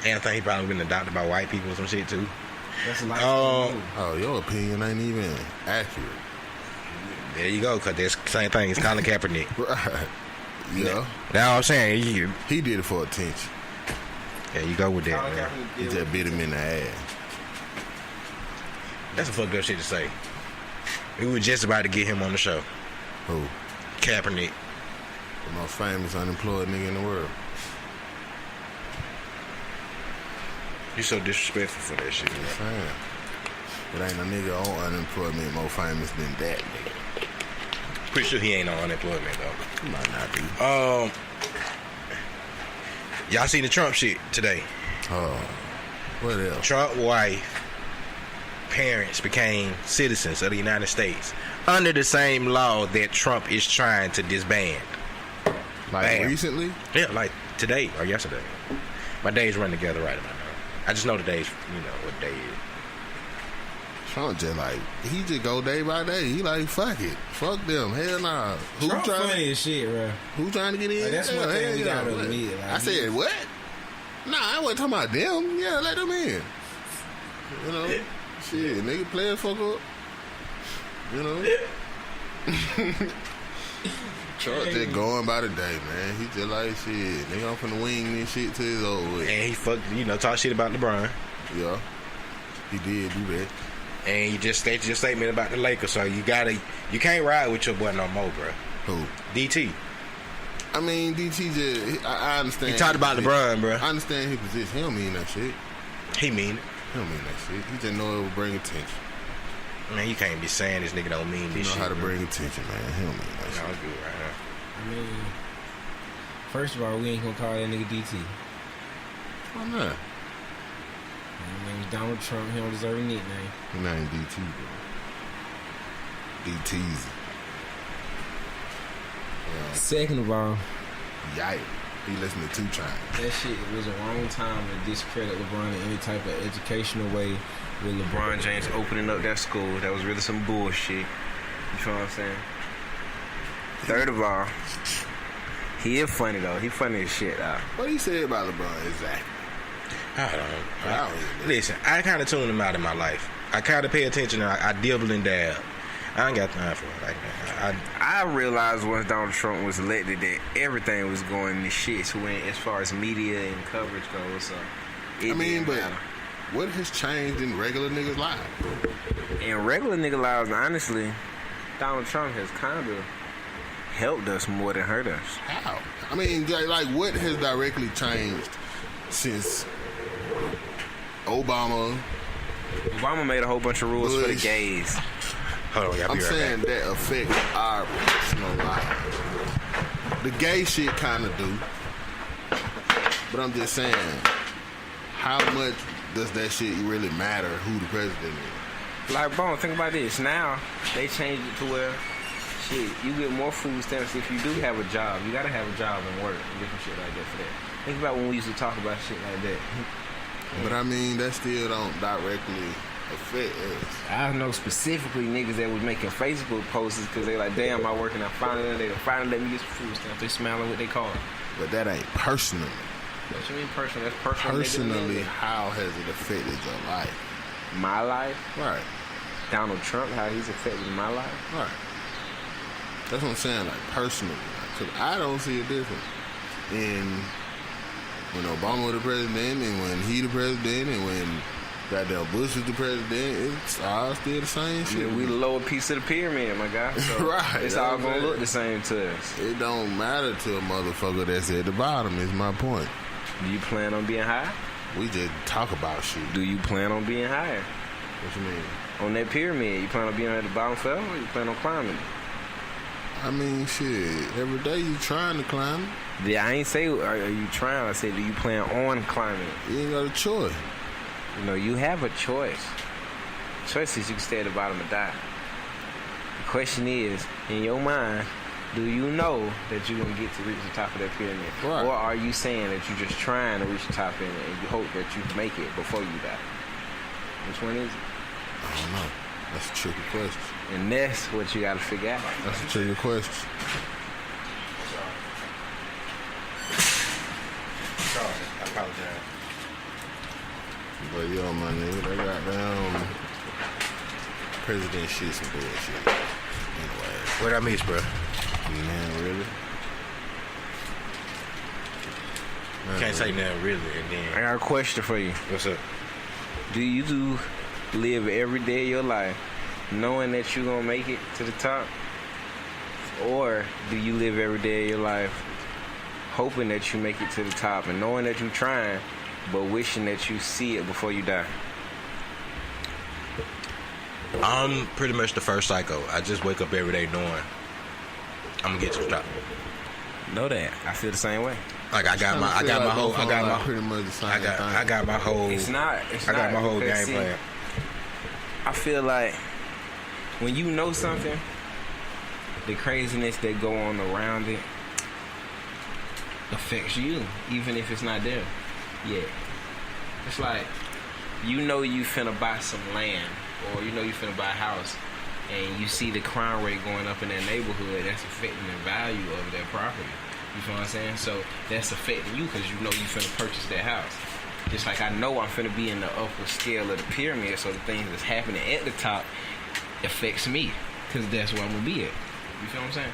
And I think he probably been adopted by white people or some shit too.
That's a light skin.
Oh, your opinion ain't even accurate.
There you go, cause that's the same thing. It's Colin Kaepernick.
Right. Yeah.
That's what I'm saying.
He did it for attention.
Yeah, you go with that, man.
He just bit him in the ass.
That's a fucked up shit to say. We were just about to get him on the show.
Who?
Kaepernick.
The most famous unemployed nigga in the world.
You so disrespectful for that shit.
I'm saying. It ain't a nigga on unemployment more famous than that nigga.
Pretty sure he ain't on unemployment though.
He might not be.
Y'all seen the Trump shit today?
Oh, what else?
Trump wife parents became citizens of the United States under the same law that Trump is trying to disband.
Like recently?
Yeah, like today or yesterday. My days run together right about now. I just know the days, what day is.
Trump just he just go day by day. He like, fuck it. Fuck them. Hell nah.
Trump funny as shit, bro.
Who trying to get in?
That's one thing we gotta admit.
I said, what? Nah, I wasn't talking about them. Yeah, let them in. Shit, nigga play a fuck up. Trump just going by the day, man. He just like, shit, nigga, I'm finna wing this shit till it's over with.
And he fucked, talk shit about LeBron.
Yeah. He did do that.
And you just stated your statement about the Lakers, so you can't ride with your boy no more, bro.
Who?
DT.
I mean, DT just, I understand.
He talked about LeBron, bro.
I understand his position. He don't mean that shit.
He mean it.
He don't mean that shit. He just know it will bring attention.
Man, you can't be saying this nigga don't mean this shit.
He know how to bring attention, man. He don't mean that shit.
No, it's good right now.
I mean, first of all, we ain't gonna call that nigga DT.
Why not?
His name's Donald Trump. He don't deserve a nickname.
His name DT, bro. DT's.
Second of all,
yikes. He listened to 2 Chainz.
That shit was a wrong time to discredit LeBron in any type of educational way. With LeBron James opening up that school, that was really some bullshit. You feel what I'm saying? Third of all, He is funny though. He funny as shit.
What he said about LeBron exactly?
I don't know. Listen, I kind of tune him out in my life. I kind of pay attention. I dibble and dab. I ain't got time for it like that.
I realized once Donald Trump was elected that everything was going to shit. So as far as media and coverage goes, so
but what has changed in regular niggas' lives?
In regular nigga lives, honestly, Donald Trump has kind of helped us more than hurt us.
How? I mean, like, what has directly changed since Obama
made a whole bunch of rules for the gays.
Hold on,
I'm saying that affects our personal life. The gay shit kind of do. But I'm just saying, how much does that shit really matter who the president is?
Like, bro, think about this. Now, they changed it to where, shit, you get more food stamps if you do have a job. You gotta have a job and work and different shit like that for that. Think about when we used to talk about shit like that.
But I mean, that still don't directly affect us.
I know specifically niggas that was making Facebook posts because they like, damn, I working. I finally let me get some food stamps. They smiling what they call it.
But that ain't personally.
What you mean personal? That's personal.
Personally, how has it affected your life?
My life?
Right.
Donald Trump, how he's affected my life?
Right. That's what I'm saying, like, personally. Because I don't see a difference in when Obama was the president and when he the president and when goddamn Bush was the president. It's all still the same shit.
Yeah, we the lower piece of the pyramid, my guy. So
right.
It's all going to look the same to us.
It don't matter to a motherfucker that's at the bottom, is my point.
Do you plan on being high?
We just talk about shit.
Do you plan on being higher?
What you mean?
On that pyramid, you plan on being at the bottom forever or you plan on climbing?
I mean, shit, every day you trying to climb.
Yeah, I ain't say are you trying. I said, do you plan on climbing?
You ain't got a choice.
You know, you have a choice. The choice is you can stay at the bottom and die. The question is, in your mind, do you know that you're going to get to reach the top of that pyramid?
Right.
Or are you saying that you're just trying to reach the top of it and you hope that you make it before you die? Which one is it?
I don't know. That's a tricky question.
And that's what you got to figure out.
That's a tricky question.
Sorry, I apologize.
But yo, my nigga, they got down president shit some bullshit. Anyway.
What I miss, bro?
Man, really?
Can't say nothing really, and then
I got a question for you.
What's up?
Do you live every day of your life knowing that you're going to make it to the top? Or do you live every day of your life hoping that you make it to the top and knowing that you're trying, but wishing that you see it before you die?
I'm pretty much the first psycho. I just wake up every day knowing I'm gonna get to the top.
Know that. I feel the same way.
Like I got my whole
pretty much the same
I got my whole
It's not.
I got my whole game plan.
I feel like when you know something, the craziness that go on around it affects you, even if it's not there yet. It's like, you know you finna buy some land, or you know you finna buy a house, and you see the crime rate going up in that neighborhood, that's affecting the value of that property. You feel what I'm saying? So that's affecting you because you know you finna purchase that house. Just like I know I'm finna be in the upper scale of the pyramid, so the things that's happening at the top affects me, because that's where I'm gonna be at. You feel what I'm saying?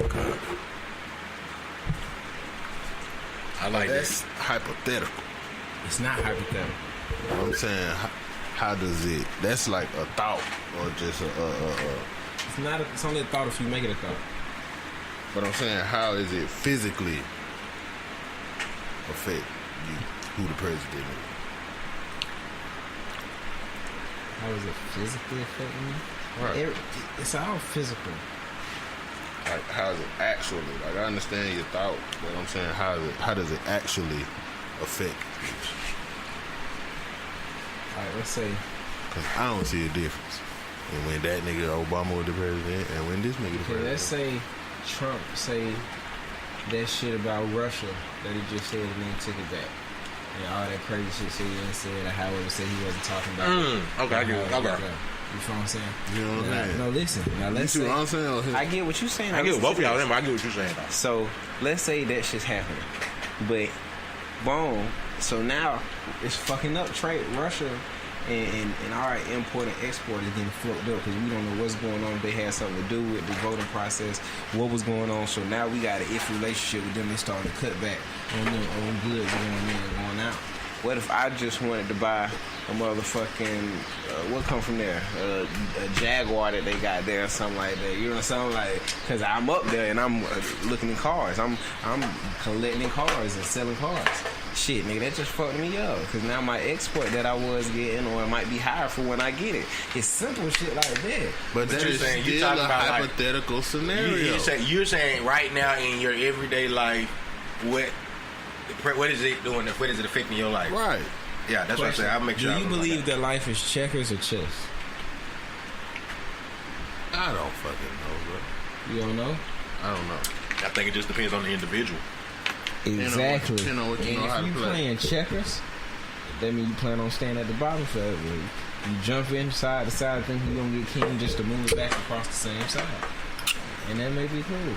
God.
I like
that's
that.
hypothetical.
It's not hypothetical.
I'm saying, how does it? That's like a thought, or just
It's not. It's only a thought if you make it a thought.
But I'm saying, how is it physically affect you? Who the president is?
How does it physically affect me?
Right.
It's all physical.
Like, how is it actually? Like, I understand your thought, but I'm saying, how does it actually affect you?
Alright, let's say.
Because I don't see a difference. And when that nigga Obama was the president, and when this nigga the president.
Let's say Trump say that shit about Russia that he just said and then took it back. And all that crazy shit he didn't say, or however said he wasn't talking about.
Okay, I get it. Okay.
You feel what I'm saying?
You know what I'm saying?
No, listen. Now let's
You see
say
what I'm saying?
I get what you're saying.
I get both of y'all, but I get what you're saying. Though.
So let's say that shit's happening, but boom. So now it's fucking up trade. Russia and our import and export is getting fucked up because we don't know what's going on. They had something to do with the voting process. What was going on? So now we got an if relationship with them. They starting to cut back on them on goods going in and going out. What if I just wanted to buy a motherfucking what come from there? A Jaguar that they got there or something like that. You know, something like because I'm up there and I'm looking at cars. I'm collecting cars and selling cars. Shit, nigga, that just fucked me up because now my export that I was getting or it might be higher for when I get it. It's simple shit like that.
But that is still you talking about hypothetical scenario.
You're saying right now in your everyday life, what is it doing? What is it affecting your life?
Right.
Yeah, that's what I'm saying. I'll make sure.
Do you believe that life is checkers or chess?
I don't fucking know, bro.
You don't know?
I don't know.
I think it just depends on the individual.
Exactly.
You know what you know how to play.
Playing checkers, that means you plan on staying at the bottom forever. You jump in side to side thinking you're gonna get king just to move it back across the same side. And that may be cool.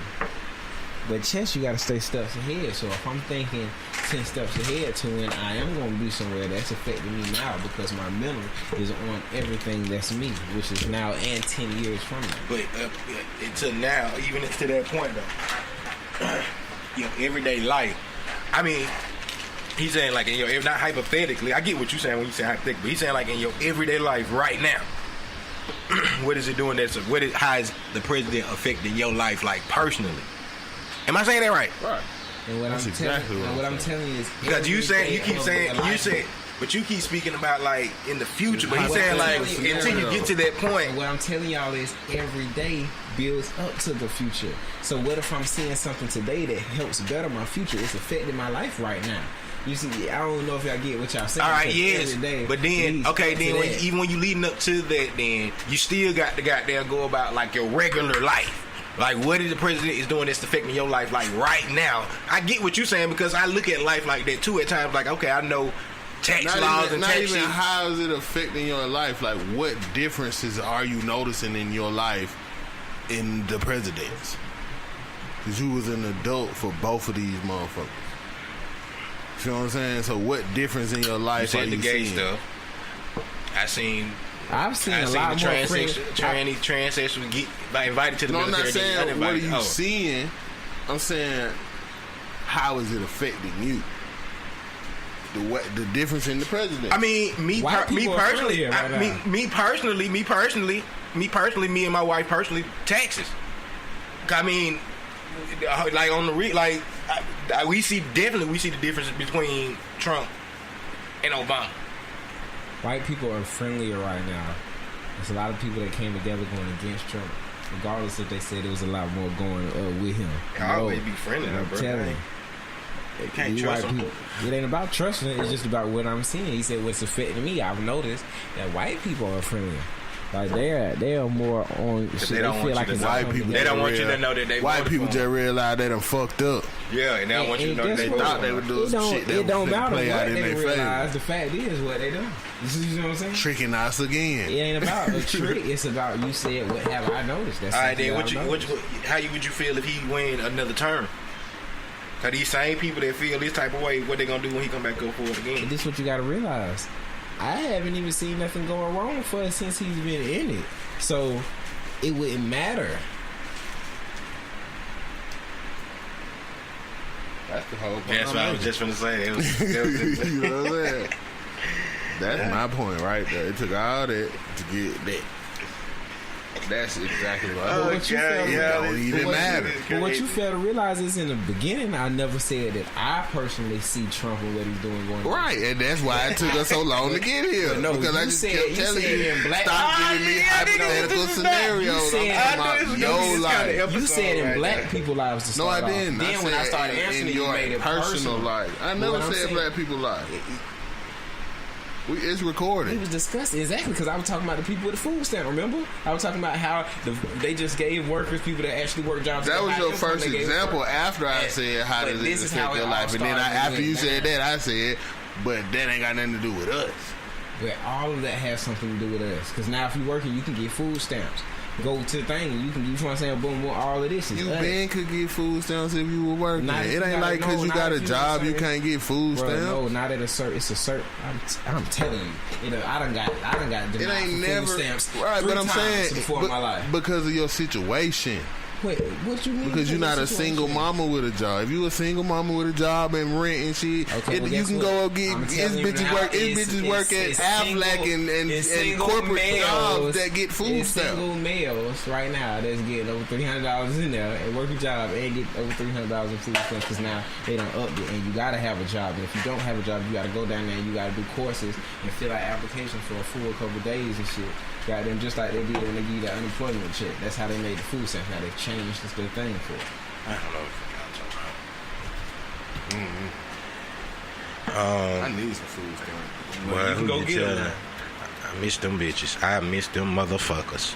But chess, you gotta stay steps ahead. So if I'm thinking 10 steps ahead to when I am gonna be somewhere, that's affecting me now because my mental is on everything that's me, which is now and 10 years from now.
But until now, even to that point though, your everyday life. I mean, he's saying like in your, not hypothetically. I get what you're saying when you say hypothetically. But he's saying like in your everyday life right now. What is it doing? How is the president affecting your life like personally? Am I saying that right?
Right.
And what I'm telling you is
because you say, but you keep speaking about like in the future. But he's saying like until you get to that point.
And what I'm telling y'all is every day builds up to the future. So what if I'm seeing something today that helps better my future? It's affecting my life right now. You see, I don't know if y'all get what y'all saying.
All right, yes, but then even when you leading up to that, then you still got to goddamn go about like your regular life. Like, what is the president is doing that's affecting your life, like, right now? I get what you're saying, because I look at life like that, too, at times. Like, okay, I know tax laws and tax shit.
Not even how is it affecting your life. Like, what differences are you noticing in your life in the presidents? Because you was an adult for both of these motherfuckers. You know what I'm saying? So, what difference in your life are you seeing?
Stuff.
I've seen a lot more
transsexuals get invited to the military.
I'm not saying what are you seeing. I'm saying how is it affecting you? The difference in the president.
I mean, me personally, me and my wife personally, taxes. I mean, like on the we see the difference between Trump and Obama.
White people are friendlier right now. There's a lot of people that came together going against Trump, regardless if they said there was a lot more going with him.
I always be friendly,
I'm telling you.
You can't trust them.
It ain't about trusting it. It's just about what I'm seeing. He said what's affecting me. I've noticed that white people are friendlier. Like they are more on shit.
They don't want you to white people. They don't want you to know that they
white people just realize they done fucked up.
Yeah, and they don't want you to know that they
thought they were doing some shit that
don't matter
play out in
their
favor.
The fact is what they do. You know what I'm saying?
Tricking us again.
It ain't about a trick. It's about you said what have I noticed. That's
all right. Then how would you feel if he win another term? Cause these same people that feel this type of way, what they gonna do when he come back go for it again?
And this is what you gotta realize. I haven't even seen nothing going wrong for us since he's been in it. So it wouldn't matter.
That's the whole point.
That's what I was just gonna say. It was
you know what I'm saying? That's my point right there. It took all that to get that. That's exactly right. It don't even matter.
But what you fail to realize is in the beginning, I never said that I personally see Trump and what he's doing going on.
Right, and that's why it took us so long to get here.
No,
because I just kept telling you, stop giving me hypothetical scenarios. I'm talking about your life.
You said in black people's lives to start
off. No, I didn't.
Then when I started answering it, you made it
personal life. I never said black people's life. It's recorded.
It was disgusting. Exactly, because I was talking about the people with the food stamp, remember? I was talking about how they just gave workers, people that actually work jobs.
That was your first example after I said how does it affect your life. And then after you said that, I said, but that ain't got nothing to do with us.
But all of that has something to do with us. Because now if you're working, you can get food stamps. Go to the thing and you can, you know what I'm saying, boom, all of this is
you
us.
been could get food stamps if you were working. It ain't like because you got a job you can't get food stamps.
No, not at a certain. It's a certain. I'm telling you, I done got
it ain't never
food stamps
right. But I'm saying
before my life
because of your situation.
Wait, what you mean?
Because you're not a single mama with a job. If you a single mama with a job and rent and shit,
okay,
you can go get bitches work at Aflac and corporate jobs that get food stamps.
Single males right now that's getting over $300 in there and work a job and get over $300 in food stamps because now they done upped it and you gotta have a job. And if you don't have a job, you gotta go down there and you gotta do courses and fill out applications for a full couple of days and shit. Got them just like they did when they give you that unemployment check. That's how they made the food stamps. Now they've changed this thing for it.
I don't know what y'all talking about.
I need some food stamps.
Well,
you can go get them now.
I miss them bitches. I miss them motherfuckers.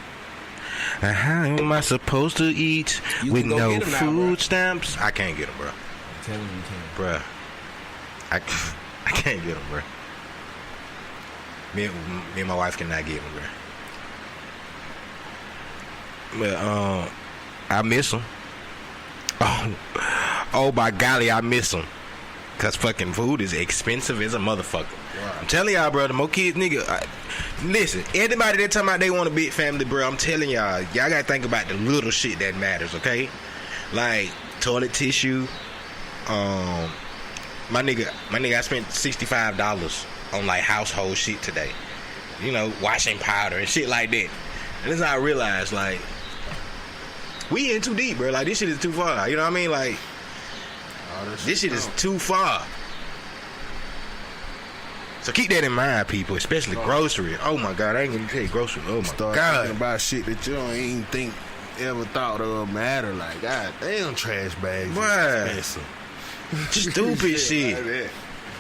How am I supposed to eat with no food stamps? I can't get them, bro.
I'm telling you, you can't.
Bro, I can't get them, bro. Me and my wife cannot get them, bro. But I miss them. Oh my golly, I miss them. Cause fucking food is expensive as a motherfucker. Wow. I'm telling y'all, bro. The more kids, nigga. Listen, anybody that talking about they want a big family, bro. I'm telling y'all gotta think about the little shit that matters, okay? Like toilet tissue. My nigga, I spent $65 on like household shit today. You know, washing powder and shit like that. And that's how I realized, like, we in too deep, bro. Like, this shit is too far. You know what I mean? Like, this shit is too far. So keep that in mind, people, especially grocery. Oh my God, I ain't gonna tell you grocery. Oh my God,
thinking about shit that you don't even think ever thought of matter. Like, God damn, trash bags.
What?
Expensive.
Stupid shit. Like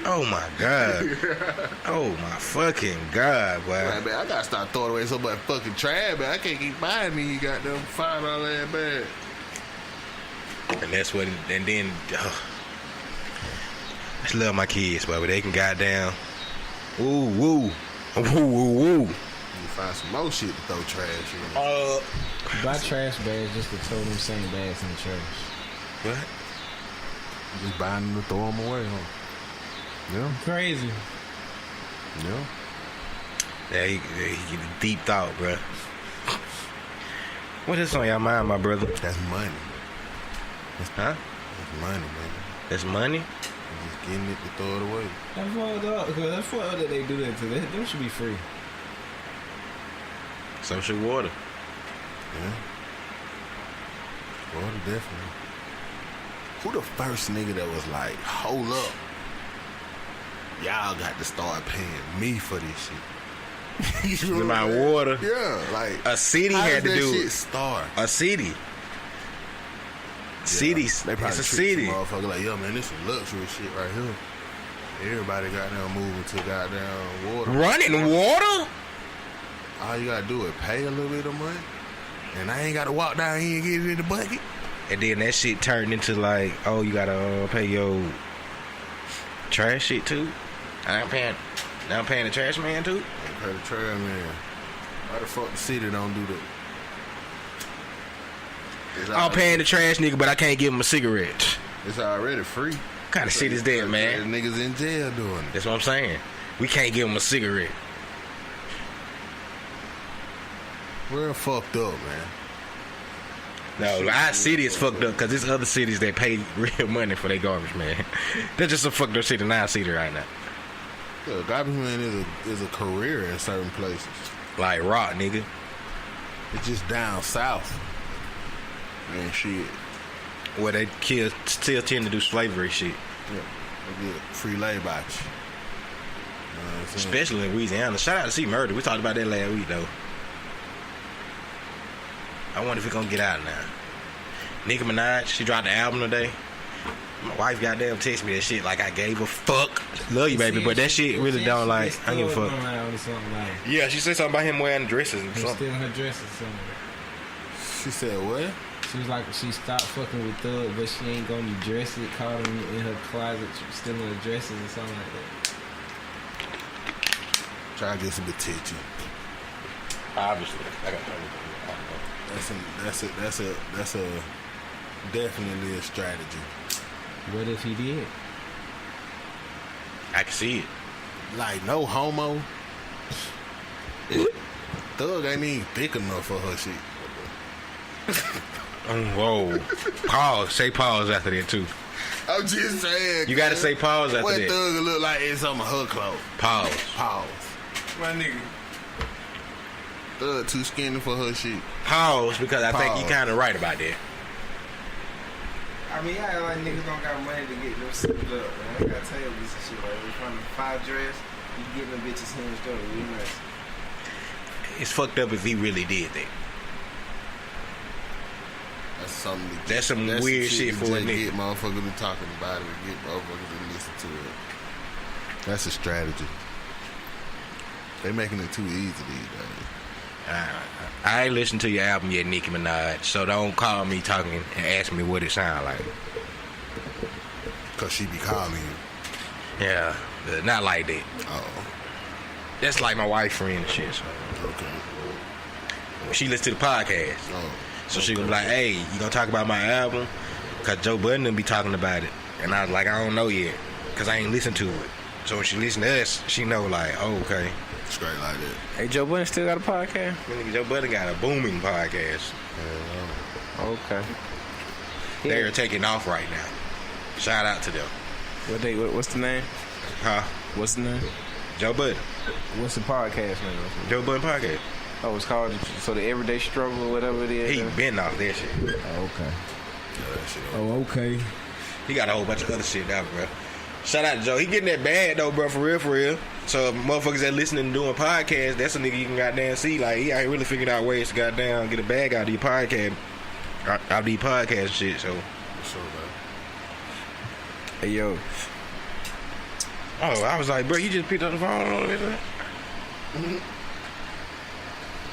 oh my God. Oh my fucking God, boy.
Right, man, I gotta start throwing away so much fucking trash, man. I can't keep buying these goddamn $5 bag.
And that's what, and then, I just love my kids, but they can goddamn, woo, woo, woo, woo, woo.
You find some more shit to throw trash in.
Buy trash bags just to throw them same bags in the trash.
What?
Just buying them to throw them away, huh? Yeah.
Crazy.
Yeah.
Yeah, he get a deep thought, bro. What is on your mind, my brother?
That's money.
Huh?
That's money, man.
That's money?
You're just getting it to throw it away.
That's fucked up. Because that's fucked up that they do that to them. Them should be free.
So should water.
Yeah. Water, definitely. Who the first nigga that was like, hold up, y'all got to start paying me for this shit?
You know my water?
Yeah, like
a city had to do
shit start.
A city. Cities.
They probably
it's a city.
Motherfucker like, yo, man, this is luxury shit right here. Everybody goddamn moving to goddamn water.
Running water?
All you gotta do is pay a little bit of money, and I ain't gotta walk down here and get it in the bucket.
And then that shit turned into like, oh, you gotta pay your trash shit too. I'm paying the trash man too.
Pay the trash man. Why the fuck the city don't do that?
I'm paying the trash nigga, but I can't give him a cigarette.
It's already free.
What kind of shit is that, man?
Niggas in jail doing it.
That's what I'm saying. We can't give him a cigarette.
We're fucked up, man.
No, our city is fucked up because there's other cities that pay real money for their garbage, man. That's just a fucked up shit in our city right now.
Yeah, garbage man is a career in certain places.
Like rock, nigga.
It's just down south. Man, shit.
Where they still tend to do slavery shit.
Yeah, they get free labor out you. You know
especially in Louisiana. Shout out to C Murder. We talked about that last week, though. I wonder if we're gonna get out now. Nicki Minaj, she dropped the album today. My wife goddamn text me that shit like I gave a fuck. Love you, baby, but that shit really don't like. I don't give a fuck. Yeah, she said something about him wearing dresses and something.
Stealing her dresses.
She said what?
She was like, she stopped fucking with Thug, but she ain't gonna dress it. Caught him in her closet stealing her dresses or something like that.
Try to get some attention.
Obviously, I got
That's a definitely a strategy.
What if he did?
I can see it.
Like no homo. Thug ain't even thick enough for her shit.
Whoa. Pause. Say pause after that too.
I'm just saying.
You gotta say pause after
what
that.
What Thug look like in some of her clothes?
Pause.
My nigga. Thug too skinny for her shit.
Pause, because I think you kind of right about that.
I mean, I like niggas don't got money to get them suited up, man. I gotta tell you this shit. Like, from the 5 dress, you get them bitches hinged up. Really nice.
It's fucked up if he really did that. That's some weird shit for a nigga.
Get motherfuckers to talking about it and get motherfuckers to listen to it. That's a strategy. They making it too easy these days.
I ain't listened to your album yet, Nicki Minaj, so don't call me talking and ask me what it sound like.
Cause she be calling you.
Yeah, not like that.
Oh.
That's like my wife friend and shit, so.
Okay.
She listens to the podcast.
Oh.
So she gonna be like, hey, you gonna talk about my album? Cause Joe Budden done be talking about it. And I was like, I don't know yet. Cause I ain't listened to it. So when she listen to us, she know like, oh, okay.
Straight like that.
Hey, Joe Budden still got a podcast?
Joe Budden got a booming podcast.
Okay.
They're taking off right now. Shout out to them.
What's the name?
Huh?
What's the name?
Joe Budden.
What's the podcast name?
Joe Budden Podcast.
Oh, it's called the Everyday Struggle or whatever it is.
He been off that shit.
Oh, okay.
Yeah, that shit
okay.
He got a whole bunch of other shit now, bro. Shout out to Joe. He getting that bag though, bro, for real. So motherfuckers that listening and doing podcasts, that's a nigga you can goddamn see. Like, he ain't really figured out ways to goddamn get a bag out of your podcast. Out of these podcast shit, so.
Sure, bro.
Hey, yo.
Oh, I was like, bro, you just picked up the phone.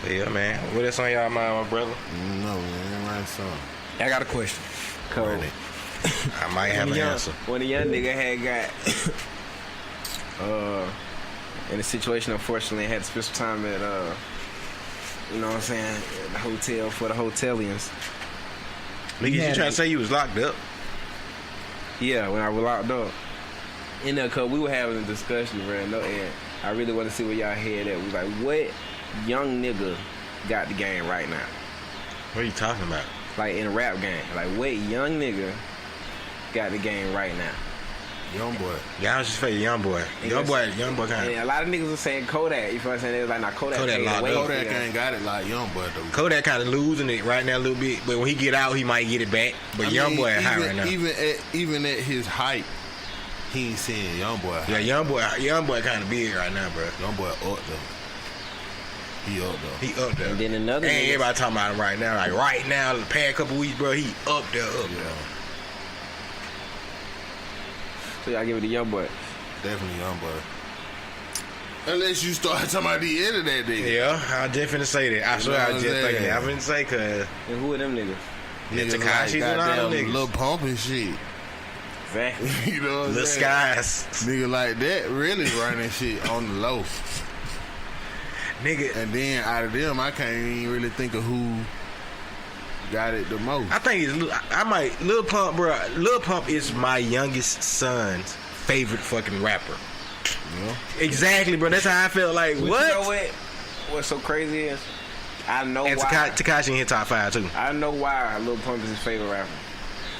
Yeah, man. What else on y'all mind, my brother?
No, man. Right song.
I got a question. Cool.
I might have an answer.
When a young nigga had got in a situation, unfortunately, had to spend some time at you know what I'm saying, at the hotel for the hotelians.
Nigga, you trying to say you was locked up?
Yeah, when I was locked up. In there, cause we were having a discussion, bro, and I really want to see where y'all head at. We like, what young nigga got the game right now?
What are you talking about?
Like in a rap game. Like, what young nigga got the game right now?
Young boy.
Yeah, I was just saying young boy. Young boy kind of.
A lot of niggas were saying Kodak. You feel what I'm saying? They was like, nah, Kodak
ain't got it like young boy though.
Kodak kind of losing it right now a little bit, but when he get out, he might get it back. But young boy high right now.
Even at his height, he ain't seeing young boy high.
Yeah, young boy kind of big right now, bro.
Young boy up though. He up there.
And then another
ain't everybody talking about him right now. Like right now, the past couple weeks, bro, he up there.
Yeah.
So y'all give it to young boy.
Definitely young boy. Unless you start talking about the end of that nigga.
Yeah, I definitely say that. I swear I just thinking that. I didn't say cause.
And who are them niggas?
Niggas Tekashi's like, and all them niggas.
Lil Pump and shit.
Exactly.
You know what I'm
Lil
saying?
Skies.
Nigga like that really running shit on the low.
Nigga.
And then out of them, I can't even really think of who got it the most.
I think it's Lil Pump, bro. Lil Pump is my youngest son's favorite fucking rapper.
Yeah.
Exactly, bro. That's how I felt. Like,
but
what?
You know what? What's so crazy is I know
and
why.
Tekashi in his top 5 too.
I know why Lil Pump is his favorite rapper.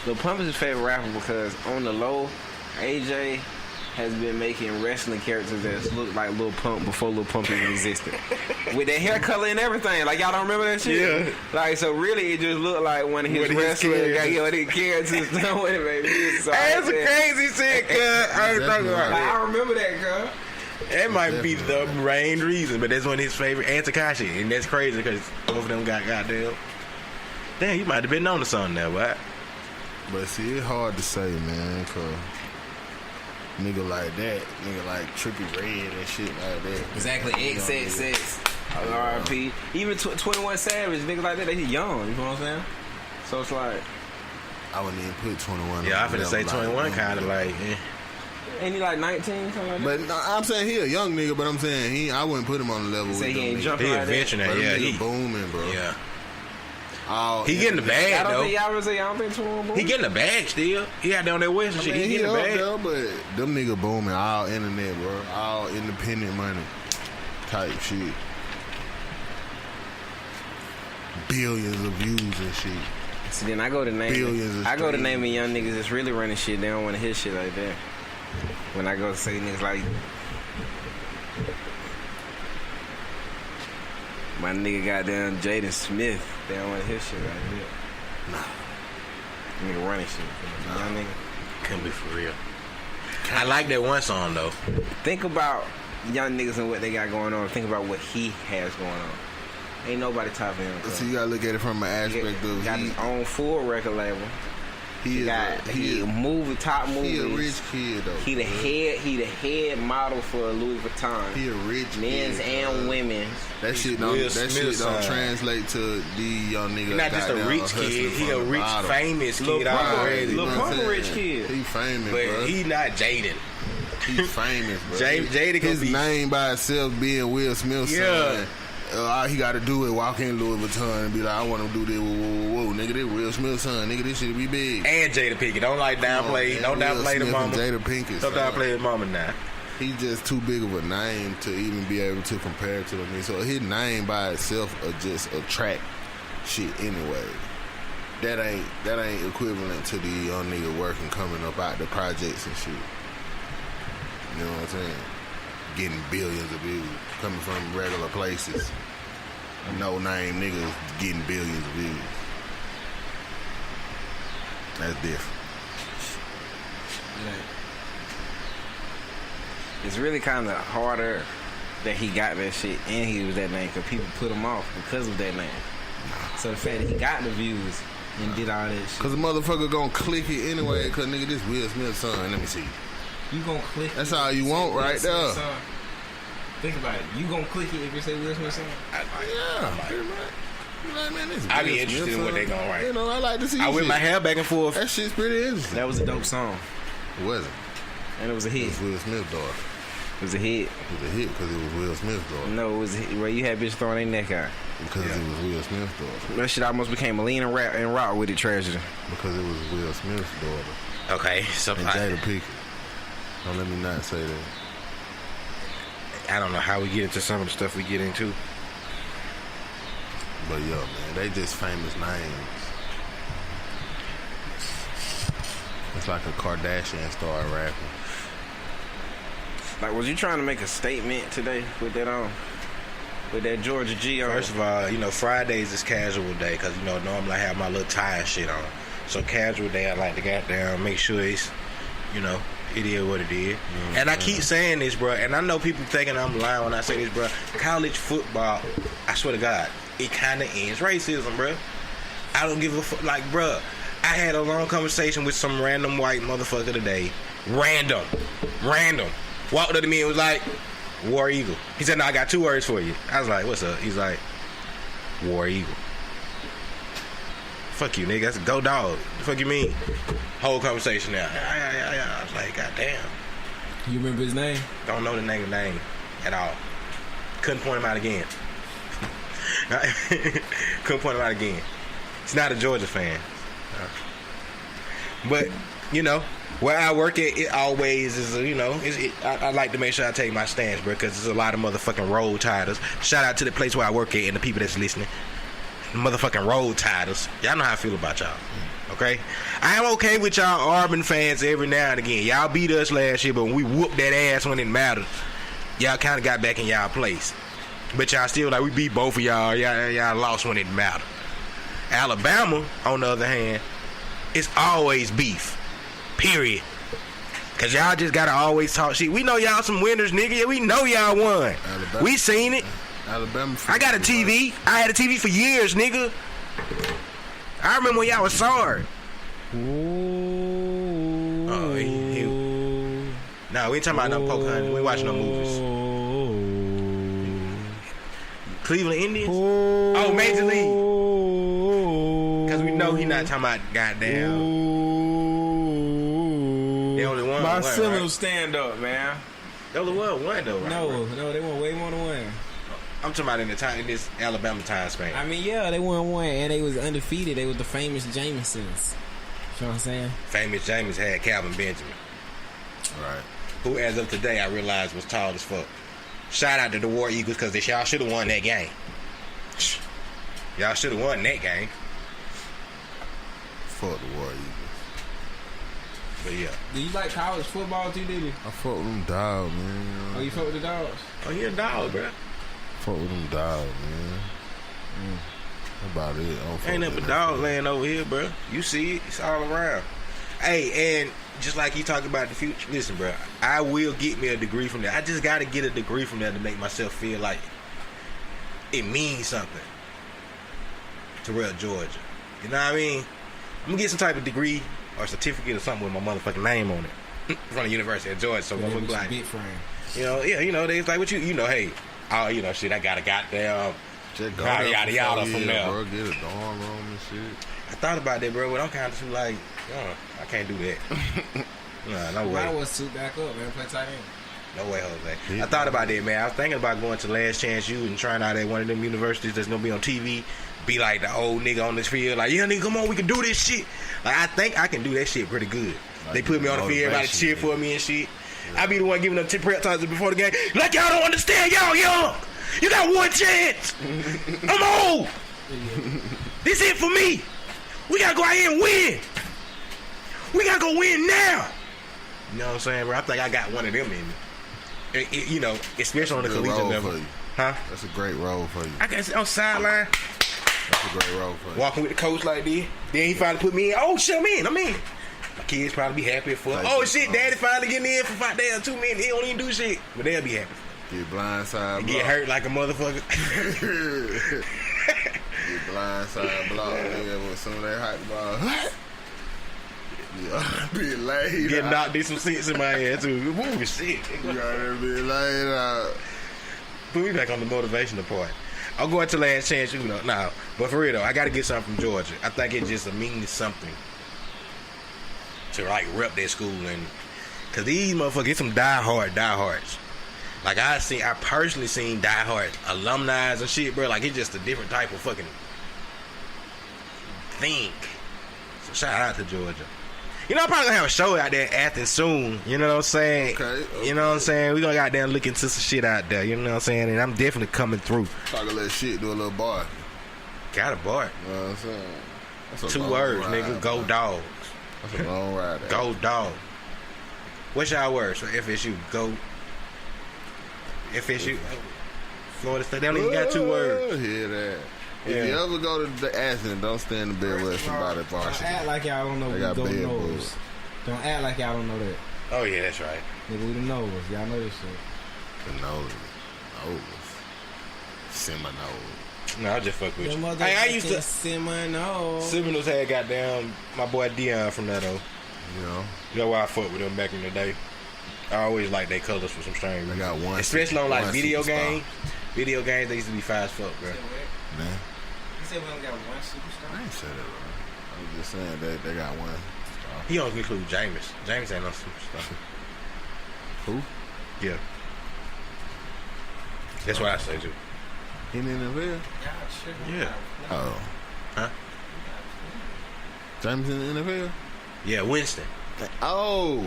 Lil Pump is his favorite rapper because on the low, AJ has been making wrestling characters that look like Lil Pump before Lil Pump even existed. With that hair color and everything. Like, y'all don't remember that shit?
Yeah.
Like, so really, it just looked like one of his wrestlers got his characters done with it, baby. So
that's a crazy shit, cuz.
I remember that, girl.
That might be the main reason, but that's one of his favorite. And Tekashi. And that's crazy because both of them got goddamn. Damn, you might have been on to something there, what?
But see, it's hard to say, man, cause nigga like that, nigga like Trippie Redd and shit like that.
Exactly, XXX, R.I.P. Even 21 Savage, niggas like that, they young, you know what I'm saying? So it's like,
I wouldn't even put 21.
Yeah, I finna say 21 kind of like,
Ain't he like 19, something like that?
But I'm saying he a young nigga, but I'm saying I wouldn't put him on the level.
Say
with
he ain't
niggas.
jumping.
He
Like
invention that. Yeah,
he booming, bro.
Yeah.
Oh,
He getting the bag
I don't
though.
think y'all would say y'all don't think Twan booming.
He getting the bag still. He out there on that West and shit. He getting the bag.
Though, but them nigga booming all internet, bro. All independent money type shit. Billions of views and shit.
So then I go to name.
Billions of
I go to
streams.
naming young niggas that's really running shit. They don't want to hear shit like that. When I go to say niggas like my nigga goddamn Jaden Smith, they don't want to hear shit like that. Nah. Nigga running shit. Young nigga.
Couldn't be for real. I like that one song though.
Think about young niggas and what they got going on. Think about what he has going on. Ain't nobody topping him.
So you gotta look at it from an aspect of
got his own full record label. He a movie, top movie.
He a rich kid though.
He the head model for Louis Vuitton.
He a rich
men's
kid,
and women.
That shit don't translate to these young niggas.
He not just a rich kid. He a rich, famous kid already.
Lil Pump a rich kid.
He famous,
but
bro.
he not Jaden.
He famous, bro.
Jada
his name by itself being Will Smith's son. All he got to do is walk in Louis Vuitton and be like, I want to do this. Whoa, nigga, this Will Smith's son. Nigga, this shit be big.
And Jada Pinkett. Don't downplay. Don't downplay the mama.
Jada Pinkett.
Don't downplay the mama now.
He's just too big of a name to even be able to compare to them. So his name by itself just attract shit anyway. That ain't equivalent to the young nigga working, coming up out the projects and shit. You know what I'm saying? Getting billions of views coming from regular places. No name niggas getting billions of views. That's different.
It's really kind of harder that he got that shit and he was that name because people put him off because of that name. So the fact that he got the views and did all that shit.
Because the motherfucker gonna click it anyway because nigga, this Will Smith's son. Let me see.
You gonna click it.
That's all you want right there.
Think about it. You gonna click it if you say Will Smith's son?
Yeah. Like, man,
I be interested in what they gonna write.
You know, I like to see.
I whip my hair back and forth.
That shit's pretty interesting.
That was a dope song.
It wasn't.
And it was a hit.
It was Will Smith's daughter.
It was a hit.
It was a hit because it was Will Smith's daughter.
No, it was a hit where you had bitches throwing their neck out.
Because it was Will Smith's daughter.
That shit almost became a lean and rock with it tragedy.
Because it was Will Smith's daughter.
Okay, so
and Jada Pinkett. Don't let me not say that.
I don't know how we get into some of the stuff we get into.
But yo, man, they just famous names. It's like a Kardashian star rapping.
Like, was you trying to make a statement today with that on? With that Georgia G on?
First of all, Fridays is casual day because, normally I have my little tie and shit on. So casual day, I like to goddamn make sure it's, it is what it is. Mm-hmm. And I keep saying this, bro, and I know people thinking I'm lying when I say this, bro. College football, I swear to God, it kind of ends racism, bro. I don't give a fuck. Like, bro, I had a long conversation with some random white motherfucker today. Random. Walked up to me and was like, War Eagle. He said, no, I got 2 words for you. I was like, what's up? He's like, War Eagle. Fuck you, nigga. That's go dog. The fuck you mean? Whole conversation now. I was like, God damn.
You remember his name?
Don't know the name at all. Couldn't point him out again. He's not a Georgia fan. But, where I work at, it always is, I like to make sure I take my stance, bro, because there's a lot of motherfucking road tiders. Shout out to the place where I work at and the people that's listening. Motherfucking road tiders. Y'all know how I feel about y'all. Okay? I am okay with y'all Auburn fans every now and again. Y'all beat us last year, but when we whooped that ass when it mattered, y'all kind of got back in y'all place. But y'all still we beat both of y'all. Y'all lost when it mattered. Alabama, on the other hand, it's always beef. Period. Cause y'all just gotta always talk shit. We know y'all some winners, nigga. We know y'all won. Alabama. We seen it.
Alabama.
I got a TV. I had a TV for years, nigga. I remember when y'all was sorry. Oh, nah, we ain't talking about no Pocahontas. We ain't watching no movies. Cleveland Indians? Oh, Major League. Cause we know he not talking about goddamn. They only won.
Our
one,
Seminole
right?
stand up, man.
That was one though, right?
No, they won way more than one.
I'm talking about in this Alabama time span.
I mean, yeah, they won one, and they was undefeated. They was the famous Jamesons. You know what I'm saying?
Famous James had Calvin Benjamin.
Right.
Who, as of today, I realized was tall as fuck. Shout out to the War Eagles because y'all should have won that game. Y'all should have won that game.
Fuck the War Eagles.
But yeah.
Do you like college football too, did you?
I fuck with them dogs, man.
Oh, you fuck with the dogs?
Oh, you a dog, bro.
Fuck with them dogs, man. That's about it.
Ain't nothing but dog laying over here, bro. You see it. It's all around. Hey, and just like you talk about the future, listen, bro. I will get me a degree from that. I just got to get a degree from that to make myself feel like it means something to real Georgia. You know what I mean? I'm going to get some type of degree or certificate or something with my motherfucking name on it from the University of Georgia. So I'm like,
big frame.
you know, yeah, you know, they like what you know, hey, oh, you know, shit, I got a goddamn
just go
yada yada from there.
Bro, get a dorm room and shit.
I thought about that, bro, but I'm kind of like, I can't do that. No way.
I was suit back up, man. Play tight end.
No way, Jose. I thought about that, man. I was thinking about going to Last Chance U and trying out at one of them universities that's gonna be on TV. Be like the old nigga on this field, like, yeah, nigga, come on, we can do this shit. Like, I think I can do that shit pretty good. Like, they put me on the field, everybody cheer for me and shit. Yeah. I be the one giving them prep talks before the game. Like, y'all don't understand, y'all young. You got one chance. I'm old. This it for me. We gotta go out here and win. We gotta go win now. You know what I'm saying, bro? I think I got one of them in me. You know, especially on the collegiate level. Huh?
That's a great role for you.
I guess on sideline.
That's a great role for you.
Walking with the coach like this. Then he finally put me in. Oh, shit, I'm in. My kids probably be happy for it. Oh, shit, daddy finally getting in for 5 days or 2 minutes. He don't even do shit. But they'll be happy.
Get blindside block.
Get hurt like a motherfucker.
Get blindside block. Nigga, with some of that hot ball. Yeah, be laid
Get knocked in some sense in my head, too. Ooh, shit.
You gotta be laid out.
Put me back on the motivational part. I'm going to Last Chance, you know. Nah, but for real though, I got to get something from Georgia. I think it just means something to like rep that school, and cause these motherfuckers get some diehards. Like I personally seen diehard alumni and shit, bro. Like it's just a different type of fucking thing. So shout out to Georgia. You know, I'm probably gonna have a show out there in Athens soon. You know what I'm saying? Okay. You know what I'm saying? We gonna got there and look into some shit out there. You know what I'm saying? And I'm definitely coming through.
Talk a little shit, do a little bar.
Got a bar.
You know what I'm saying? That's
2 words, ride, nigga. Go dogs.
That's a long ride.
Go dog. What's y'all words for FSU? Go. FSU. Florida State. They don't even got 2 words.
Hear that. If you ever go to the Athens, don't stand in the bed with somebody varsity.
Don't act like y'all don't know what we don't know. Don't act like y'all don't know that.
Oh, yeah, that's right.
Nigga, we the nose. Y'all know this shit.
The nose. Seminole.
No, I just fuck with you.
Hey, I used to Seminole.
Seminoles had goddamn my boy Dion from that though. You know why I fuck with them back in the day. I always liked their colors for some strange reason.
They got one,
especially on like video games. Video games, they used to be fast as fuck, bro.
Man.
You said we only got one superstar?
I ain't said that, bro. I was just saying that they got one.
He don't include James. James ain't no superstar.
Who?
Yeah. That's what I say too.
In the NFL?
Yeah.
Oh.
Huh?
James in the NFL?
Yeah, Winston.
Oh.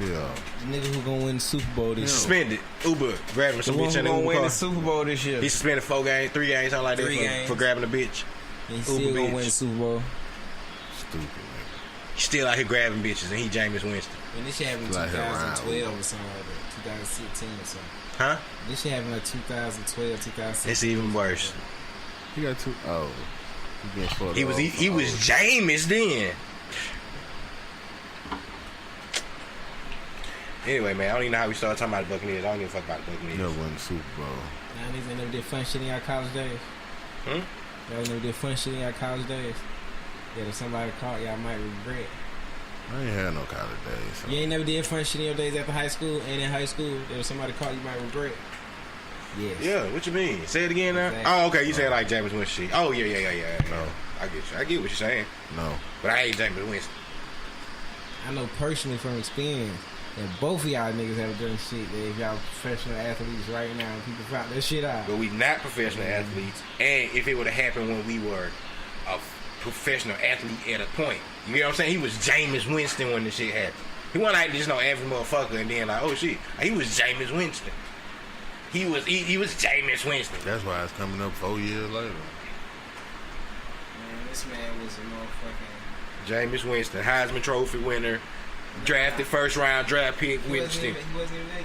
Yeah.
The nigga who gonna win the Super Bowl this year.
Suspended. Uber grabbing some bitch in the
gonna win
car.
the Super Bowl this year.
He suspended 4 games, 3 games, something like that for grabbing a bitch.
And he still gonna win the Super Bowl.
Stupid, nigga.
He's still out here grabbing bitches, and he Jameis Winston.
And this shit happened in 2012 or something like that. 2016 or something.
Huh?
This shit happened like 2012, 2016.
It's even worse.
He got 2. Oh.
He was Jameis then. Anyway, man, I don't even know how we started talking about the Buccaneers. I don't give a fuck about the Buccaneers.
Never won the Super Bowl.
Y'all niggas never did fun shit in y'all college days? Y'all never did fun shit in y'all college days? Yeah, if somebody caught y'all might regret.
I ain't had no college days. So.
You ain't never did fun shit in your days after high school, and in high school, if somebody caught you might regret? Yes.
Yeah, what you mean? Say it again now? Exactly. Oh, okay, you said like Jameis Winston shit. Oh, yeah.
No.
I get you. I get what you're saying.
No.
But I hate Jameis Winston.
I know personally from experience that both of y'all niggas have done shit that if y'all professional athletes right now, people found that shit out.
But we not professional athletes, and if it would have happened when we were a professional athlete at a point, you know what I'm saying? He was Jameis Winston when the shit happened. He wasn't like just no average motherfucker, and then like, oh shit, he was Jameis Winston. He was Jameis Winston.
That's why it's coming up 4 years later.
Man, this man was a motherfucking
Jameis Winston, Heisman Trophy winner, drafted first round draft pick.
He wasn't even that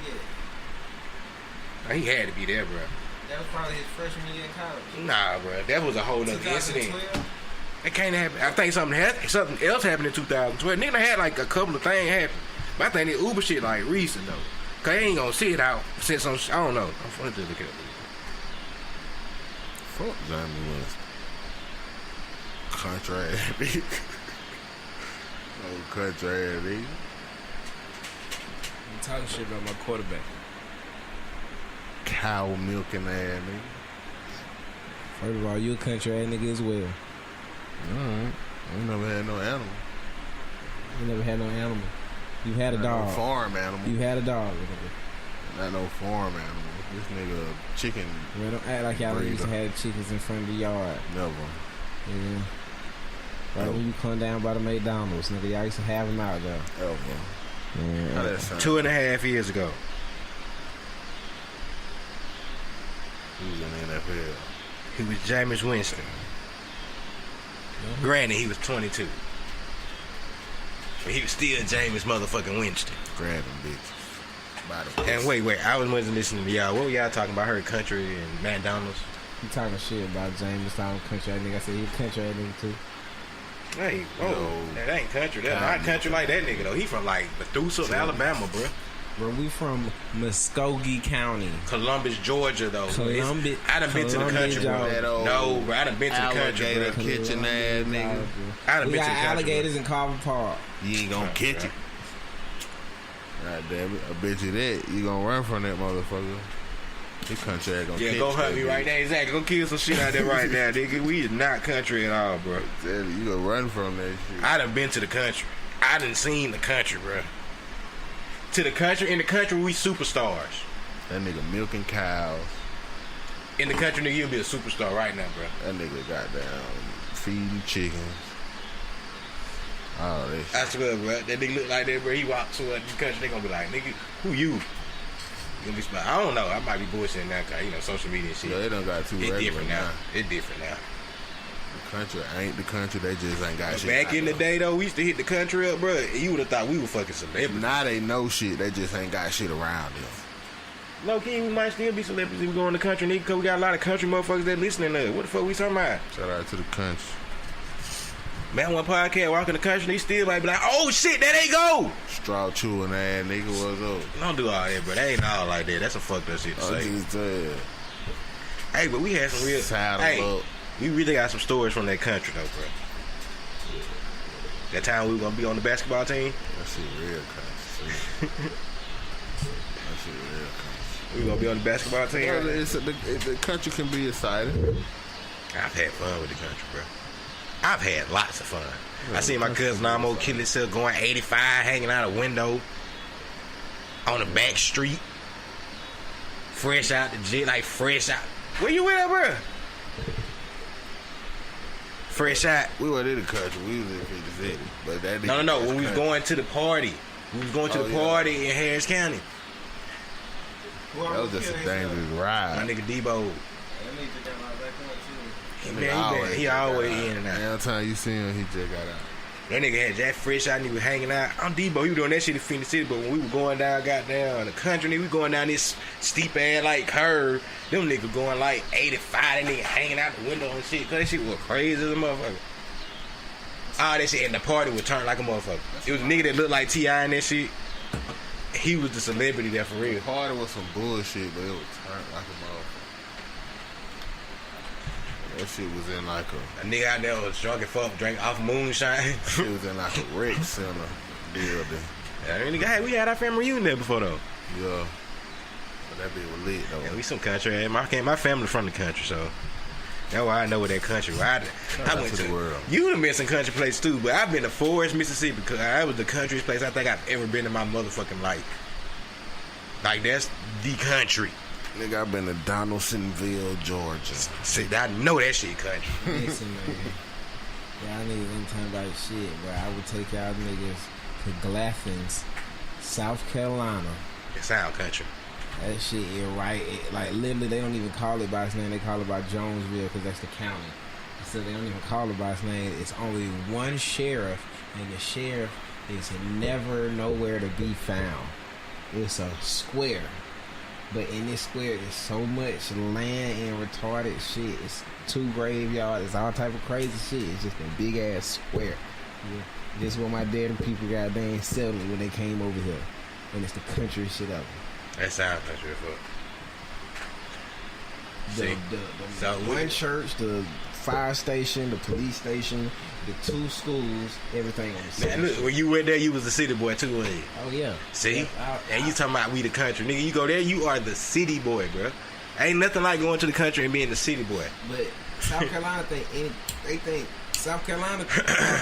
good.
He had to be there, bro.
That was probably his freshman year in college.
Nah, bro, that was a whole other incident. It can't happen. I think something else happened in 2012. Nigga had like a couple of things happen, but I think the Uber shit like recent though. Cause they ain't gonna sit out since I don't know. I'm funny to look at it.
Fuck Johnny Winston. Country ass nigga. No country ass nigga.
I'm talking shit about my quarterback.
Cow milking ass nigga.
First of all, you a country ass nigga as well.
Alright. I never had no animal.
You never had no animal. You had a dog.
No farm animal.
You had a dog.
Not no farm animal. This nigga chicken.
Well, don't act like y'all used to have chickens in front of the yard.
Never.
Yeah. Right when you come down by the McDonald's, nigga, y'all used to have them out there.
Ever.
Yeah.
How that sound?
2.5 years ago.
He was in the NFL.
He was Jameis Winston. Granted, he was 22. But he was still Jameis motherfucking Winston.
Grabbing bitches.
And wait, I wasn't listening to y'all. What were y'all talking about? I heard country and McDonald's.
You talking shit about James Town country ass nigga. I said he country ass nigga too.
Hey, that ain't country. That's not country like that nigga though. He from like Methuselah, Alabama, bro.
Bro, we from Muskogee County,
Columbus, Georgia though.
Columbus.
I done been to the country, bro. No, bro, I done been to the country, bro.
Kitchen ass nigga.
I done been to the country.
Alligators in Carver Park.
You ain't gonna catch it. God damn it! I bet you that you gonna run from that motherfucker. This country ain't gonna catch
go hunt me right now. Exactly. Go kill some shit out there right now, nigga. We is not country at all, bro.
You gonna run from that shit.
I done been to the country. I done seen the country, bro. To the country. In the country, we superstars.
That nigga milking cows.
In the country, nigga, you'll be a superstar right now, bro.
That nigga goddamn feeding chickens. Oh, that shit.
I swear, bro. That nigga look like that, bro. He walks to the country, they gonna be like, nigga, who you? Gonna be smart. I don't know. I might be bullshitting now, cause you know social media and shit.
Yeah, they done got too regular
different now.
now.
It's different now.
The country ain't the country. They just ain't got shit.
Back in the day, though, we used to hit the country up, bro. You would have thought we were fucking celebrities.
Now they know shit. They just ain't got shit around them.
No, King, we might still be celebrities if we go in the country, nigga, because we got a lot of country motherfuckers that listening to us. What the fuck we talking about?
Shout out to the country.
Man, one podcast walking the country, they still might be like, oh shit, there they go.
Straw chewing ass nigga, what's up?
Don't do all that, bro. That ain't all like that. That's a fucked up shit to say. Hey, but we had some real. Hey, we really got some stories from that country though, bro. That time we were gonna be on the basketball team.
That shit real country. That shit real country.
We gonna be on the basketball team.
Well, the country can be exciting.
I've had fun with the country, bro. I've had lots of fun. I seen my cousin Namo kill himself going 85, hanging out a window on the back street, fresh out the jet, like fresh out. Where you at, bro? Fresh out.
We were in the country. We was in 50 City, but that
no. When we was going to the party, we was going to the party in Harris County.
That was just a dangerous ride.
My nigga Debo. He always in and out.
Every time you see him, he just got out.
That nigga had Jack Fresh out and he was hanging out. I'm Debo. He was doing that shit in Phoenix City, but when we were going down, goddamn, the country, nigga, we going down this steep ass like curve. Them niggas going like 85, that nigga hanging out the window and shit. Cause that shit was crazy as a motherfucker. All that shit, and the party would turn like a motherfucker. It was a nigga that looked like T.I. and that shit. He was the celebrity there for real.
The party was some bullshit, but it would turn like a motherfucker. That shit was in like
a nigga out there was drunk and fuck, drank off moonshine.
It was in like a rec center building.
Yeah, we had our family reunion there before though.
Yeah. But that bitch was lit though.
Yeah, we some country. My family from the country, so That's why I know where that country. I went to the world. You done been some country places too, but I've been to Forest, Mississippi, because that was the countryest place I think I've ever been in my motherfucking life. Like, that's the country.
Nigga, I've been to Donaldsonville, Georgia.
See, I know that shit country.
Listen, man. Y'all niggas ain't talking about shit, but I would take y'all niggas to Glaffins, South Carolina.
It sound country.
That shit is right. Like, literally, they don't even call it by its name. They call it by Jonesville because that's the county. So they don't even call it by its name. It's only one sheriff, and the sheriff is never nowhere to be found. It's a square. But in this square, there's so much land and retarded shit. It's 2 graveyards. It's all type of crazy shit. It's just a big-ass square. Yeah. This is what my dad and people goddamn settled when they came over here. And it's the country shit of it.
That sounds country as fuck.
The one church, the fire station, the police station, the 2 schools, everything on the same.
Look, when you went there, you was a city boy too, wasn't you?
Oh yeah.
See? And you talking about we the country. Nigga, you go there, you are the city boy, bro. Ain't nothing like going to the country and being the city boy.
But South Carolina they think South Carolina,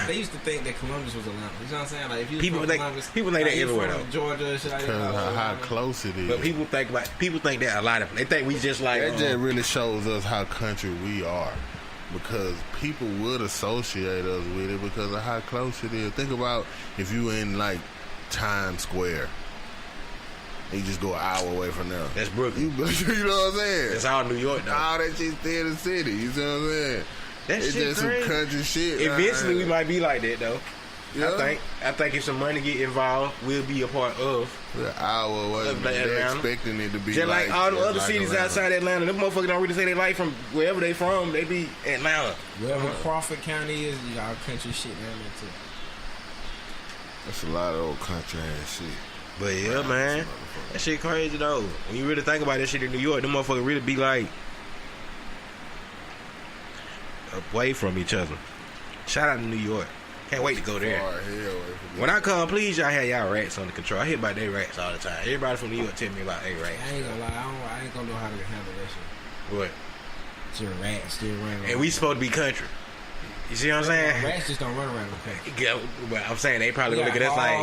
they used to think that Columbus was Atlanta. You know what I'm saying? Like, if you
people think that everywhere though.
Georgia, shit like
that. Because how close it is.
But people think that a lot of. They think we just like.
That just really shows us how country we are, because people would associate us with it because of how close it is. Think about if you in like Times Square. You just go an hour away from there.
That's Brooklyn.
You know what I'm saying?
It's all New York though.
All that shit still in the city. You see what I'm saying?
That
it's
shit
just
crazy.
Some country shit.
Eventually, we might be like that though.
Yeah.
I think if some money get involved, we'll be a part of.
An hour away. They're expecting it to be
just like all the other
like
cities
Atlanta.
outside Atlanta. Them motherfuckers don't really say they like from wherever they from. They be Atlanta.
Wherever Crawford County is, you got country shit down there too.
That's a lot of old country ass shit.
But yeah, man, that shit crazy though. When you really think about that shit in New York, them motherfuckers really be like away from each other. Shout out to New York. Can't wait to go there. When I come, please y'all have y'all rats under control. I hear about their rats all the time. Everybody from New York tell me about their rats.
I ain't gonna lie, I ain't gonna know how to handle that shit.
What?
Your rats still running.
And we supposed to be country. You see what I'm saying?
Rats just don't run around the country.
Yeah, but I'm saying they probably gonna look at us like,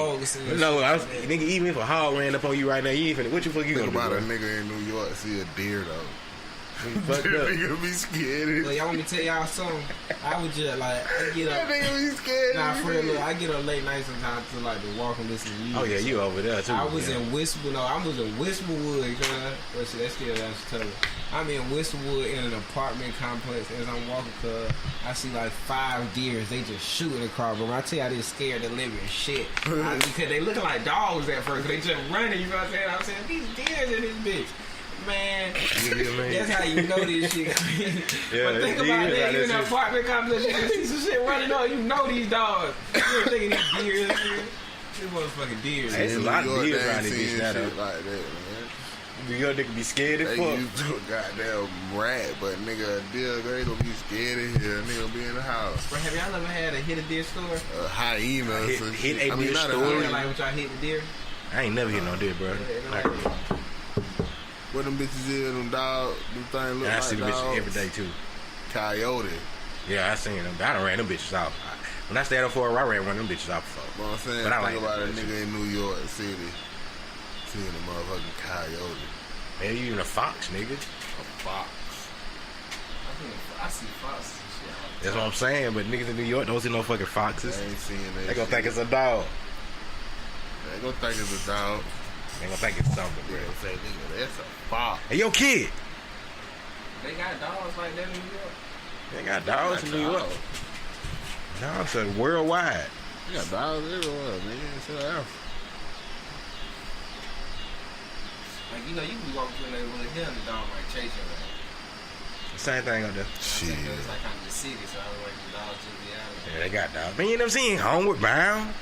no, nigga, even if a hog ran up on you right now, you ain't finna, what you fuck you
Think
gonna
about
do?
a nigga in New York see a deer though.
Fucked up.
Nigga be scared.
Well, y'all want me to tell y'all something? I would just like I get up.
That nigga be scared.
Nah, for real, look, I get up late night sometimes to like to walk and listen to you.
Oh yeah, you over there too.
I was in Whisper. No, I was in Whisperwood. You know, that's still that's tough. I'm in Whisperwood in an apartment complex as I'm walking. Cause I see like 5 deers. They just shooting across. But when I tell you, I just scared the living shit because they looking like dogs at first. They just running. You know what I'm saying? I'm saying these deers in this bitch. Man, that's how you know this shit.
Yeah,
but think about that, you in an apartment complex, you can see some shit running on, you know these dogs. You thinking these deers, these motherfucking deers.
There's a lot of deers around this bitch now, though.
Like that, man.
New York nigga be scared as
They
fuck.
used to a goddamn rat, but nigga, a deer, they gonna be scared in here. Nigga be in the house.
Bro, have y'all ever had a hit a deer store?
A hyena or some
hit
shit.
a deer store?
Like what y'all hit the deer?
I ain't never hit no deer, bro.
What them bitches is, them dogs, them things look
I
like
see them
dogs.
bitches every day too.
Coyote.
Yeah, I seen them. I done ran them bitches off. When I stayed up for a I ran one of them bitches off before.
What I'm saying,
But I
think
like
about a
them
nigga
bitches.
in New York City seeing a motherfucking coyote.
Man, you even a fox, nigga.
A fox.
I see foxes and shit.
That's what I'm saying, but niggas in New York don't see no fucking foxes.
They ain't seeing that
They gonna
shit.
think it's a dog.
They gonna think it's a dog.
They gonna think it's something,
They
bro.
gonna say, nigga, that's a fox.
Hey, yo, kid.
They got dogs like that in New York.
They got dogs in New York. Dogs are worldwide.
You got dogs everywhere, man. It's in Africa.
Like, you know, you can be walking through the neighborhood here and the dog might chase you.
Same thing up there.
Shit.
It's like kind of the city, so I don't like the dogs just be out
Yeah, they got dogs. Man, you never seen Homeward Bound?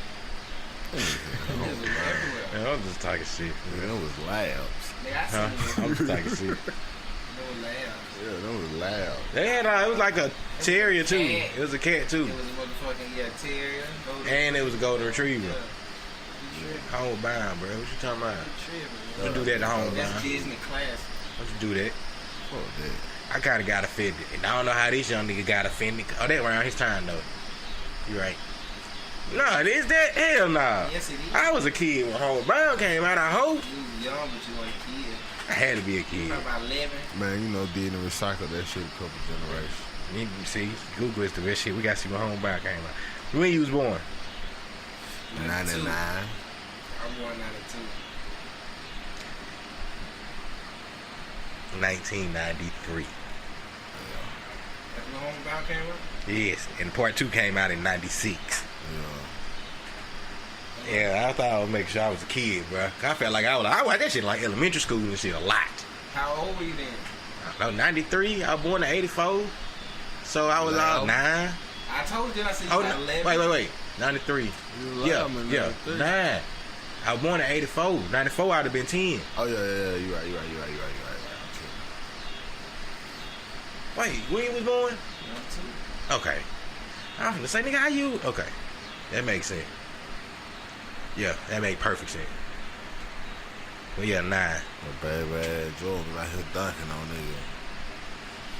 everywhere.
Man, I'm just talking shit.
Man, that was labs.
Nigga, I
Huh?
seen
I'm just talking shit.
no labs.
Yeah, that was loud.
They had, it was like a terrier too. It was a cat too.
It was a motherfucking terrier.
And it was a golden retriever.
Yeah.
Homeward Bound, bro. What you talking about?
Tripping,
Don't do that to Homeward
That's
Bound.
Disney class.
Don't you do that?
Fuck that.
I kind of got offended. And I don't know how this young nigga got offended. Oh, that around his time, though. You right. No, is that? Hell nah.
Yes, it is.
I was a kid when Home Brown came out, I hope.
You was young, but you weren't a kid.
I had to be a kid.
About 11.
Man, you know, Disney recycled that shit a couple generations.
You see, Google is the best shit. We got to see when Home Brown came out. When you was born?
99.
I'm born 92.
1993.
That's when Home Brown came out?
Yes, and part 2 came out in 96. Yeah, I thought I would make sure I was a kid, bro. I felt like I watched that shit in like elementary school and shit a lot.
How old were you then?
I don't know, 93. I was born in 84. So I was 9.
I told you I said you got 11.
Wait. 93. Yeah. 9. I was born in 84. 94 I'd have been 10.
Oh, yeah. You right.
Wait, when you was born?
92.
Okay. I was gonna say, nigga, how you? Okay. That makes sense. Yeah, that make perfect sense. Well, yeah, 9.
Well, baby, Joe was out here dunking on nigga.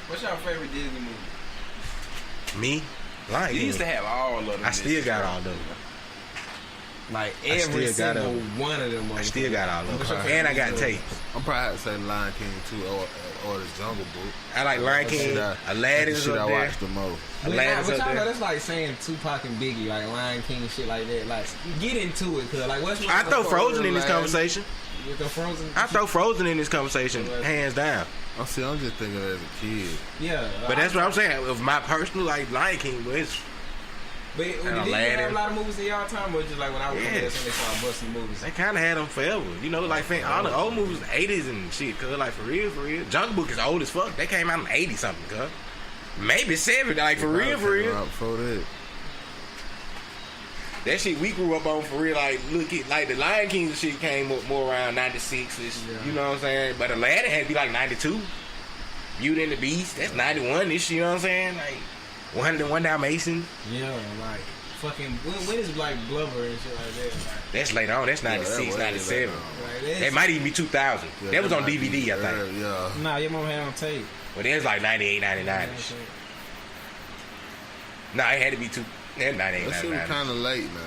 What's your favorite Disney movie?
Me? Lion
You
King.
used to have all of them.
I still got all of them.
Like
I still
every
got
single
them.
one of them.
I still got all of
What's
them.
your favorite
And I got
Disney
tapes.
I'm probably have to say Lion King too, or the Jungle Book.
I like Lion King. Aladdin's
shit
up
I
there.
watched the most.
Aladdin's
but
up
y'all know
there.
that's like saying Tupac and Biggie, like Lion King and shit like that. Like, get into it, cause like what's
I throw Frozen in this conversation.
With the Frozen.
I throw Frozen in this conversation, hands down.
I'm just thinking as a kid.
Yeah,
But that's what I'm saying. Of my personal, like Lion King, but it's
But did you
Aladdin.
have a lot of movies in y'all time, or just like when I was
Yeah.
coming there, they started busting movies?
they kind of had them forever. You know, like all the old movies, 80s and shit. Cause like for real. Jungle Book is old as fuck. They came out in 80 something. Cause maybe 70. Like for real.
Before that.
That shit we grew up on for real. Like look at like the Lion King shit came up more around 96 ish. You know what I'm saying? But Aladdin had to be like 92. Beauty and the Beast, that's 91 ish. You know what I'm saying? Like 101 Dalmatians.
Yeah, like fucking when is like Glover and shit like that? Like,
That's later on. That's 96, 97.
like
It might even be 2000.
Yeah,
that was on
might
DVD,
be
I think.
Yeah.
nah, your mom had on tape.
But it was like 98, 99 ish. Nah, it had to be 98,
That shit was
99.
kind of late, man.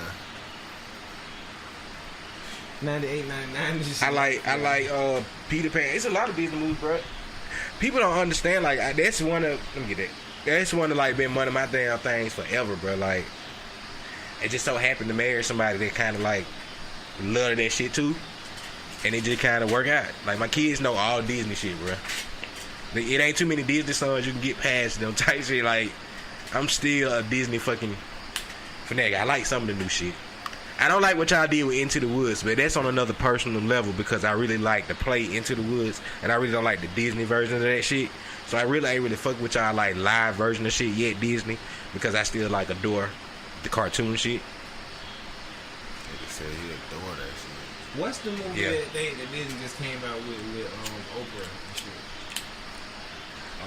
98, 99.
I like Peter Pan. It's a lot of Disney movies, bro. People don't understand. Like that's one of. Let me get that. That's one of like been one of my damn things forever, bro. Like it just so happened to marry somebody that kind of like love that shit too, and it just kind of work out. Like my kids know all Disney shit, bro. It ain't too many Disney songs you can get past them type shit. Like I'm still a Disney fucking fanatic. I like some of the new shit. I don't like what y'all did with Into the Woods, but that's on another personal level because I really like to play Into the Woods, and I really don't like the Disney version of that shit. So I really ain't really fuck with y'all like live version of shit yet Disney because I still like adore the cartoon shit.
Nigga said he adore that shit.
What's the movie
Yeah.
that Disney just came out with Oprah and shit?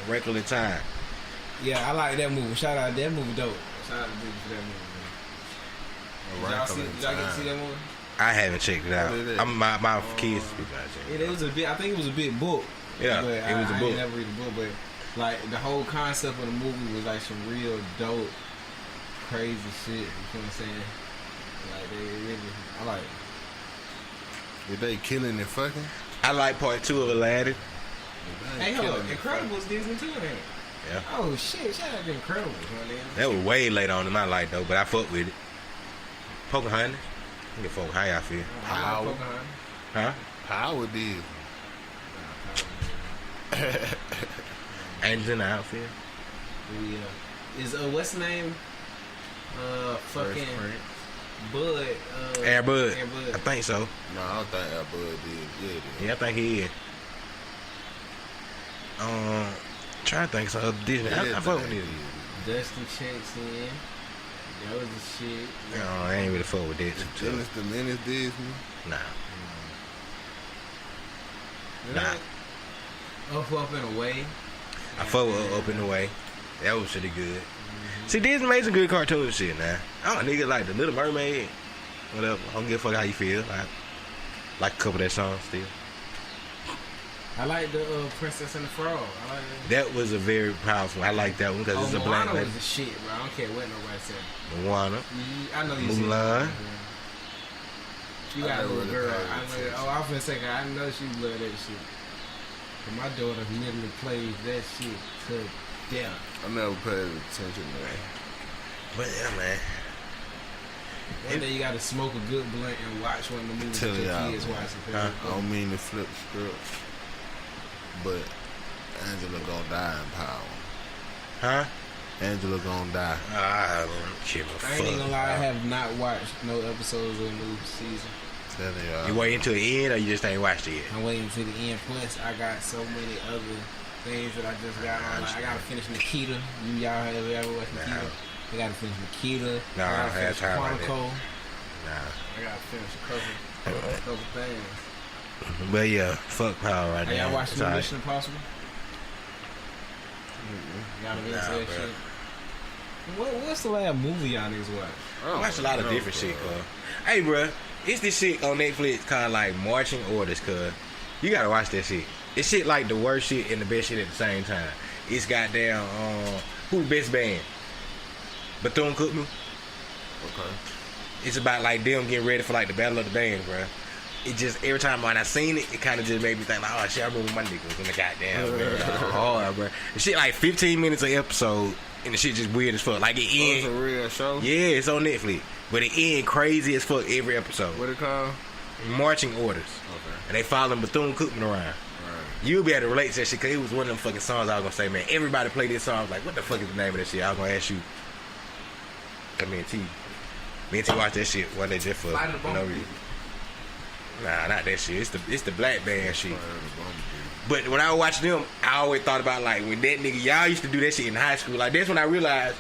A Wrinkle in Time.
Yeah, I like that movie. Shout out that movie dope. Shout out to Disney for that movie. Man. Did y'all get to see that movie?
I haven't checked it out.
What is it?
My kids be watching.
It was a bit. I think it was a big book.
Yeah,
but
it was a
I
book.
ain't never read the book, but like the whole concept of the movie was like some real dope, crazy shit. You know what I'm saying? Like they really, I like it.
Did they killing and fucking?
I like part 2 of Aladdin.
Hey, hold on, Incredibles Disney too, ain't it?
Yeah.
Oh shit, shout out to Incredibles, man.
That was way later on in my life though, but I fuck with it. Pocahontas. I give a fuck how y'all feel.
I like Pocahontas.
Huh?
Power did.
Angels in the Outfield.
Yeah. Is what's the name? Fucking Bud.
Air Bud.
Air Bud.
I think so.
No, I don't think Air Bud did.
Yeah, I think he is. Trying to think of some other Disney. I fuck with this.
Dustin checks in. That was the shit.
No, I ain't really fuck with this.
Dennis the Menace Disney.
Nah.
Up and Away.
I fuck with Up in the Way. That was pretty good. See, Disney made some good cartoon shit now. I don't nigga like The Little Mermaid. Whatever. I don't give a fuck how you feel. I like a couple of that song still.
I like the Princess and the Frog. I like
that was a very powerful. I like that one because it's a black
Moana
lady.
was the shit, bro. I don't care what nobody said.
Moana.
I know you
Mulan.
You got a little girl. I was finna say, I know she love that shit. But my daughter literally plays that shit to death.
I never paid attention, man.
But yeah, man.
One day you gotta smoke a good blunt and watch one of the movies that your kids watching.
I don't mean to flip script, but Angela gonna die in Power.
Huh?
Angela gonna die.
I don't give a fuck.
I ain't even gonna lie, I have not watched no episodes of the new season.
You waiting until the end or you just ain't watched it yet?
I'm waiting until the end. Plus, I got so many other things that I just got on. Like, I gotta finish Nikita. Y'all have ever watched Nikita? I gotta finish Nikita.
No, I had time like that.
Quantico.
Nah.
I gotta finish a couple things.
But yeah, fuck Power right now.
Y'all watched the Mission Impossible? Y'all done that shit? What's the last movie y'all niggas watch?
I watched a lot of different shit, cuz. Hey, bro, it's this shit on Netflix called like Marching Orders, cuz. You gotta watch that shit. It's shit like the worst shit and the best shit at the same time. It's goddamn, who the best band? Bethune-Cookman.
Okay.
It's about like them getting ready for like the battle of the bands, bro. It just every time when I seen it, it kind of just made me think like, oh shit, I remember my niggas in the goddamn hard, bro. The shit like 15 minutes an episode, and the shit just weird as fuck. Like it
It's a real show.
Yeah, it's on Netflix, but it end crazy as fuck every episode.
What it called?
Marching Orders.
Okay.
And they following Bethune-Cookman around. Right. You'll be able to relate to that shit because it was one of them fucking songs I was gonna say, man. Everybody play this song. I was like, what the fuck is the name of that shit? I was gonna ask you. Cause me and T watch that shit one day just for no reason. Nah, not that shit. It's the black band shit. But when I was watching them, I always thought about like when that nigga y'all used to do that shit in high school. Like that's when I realized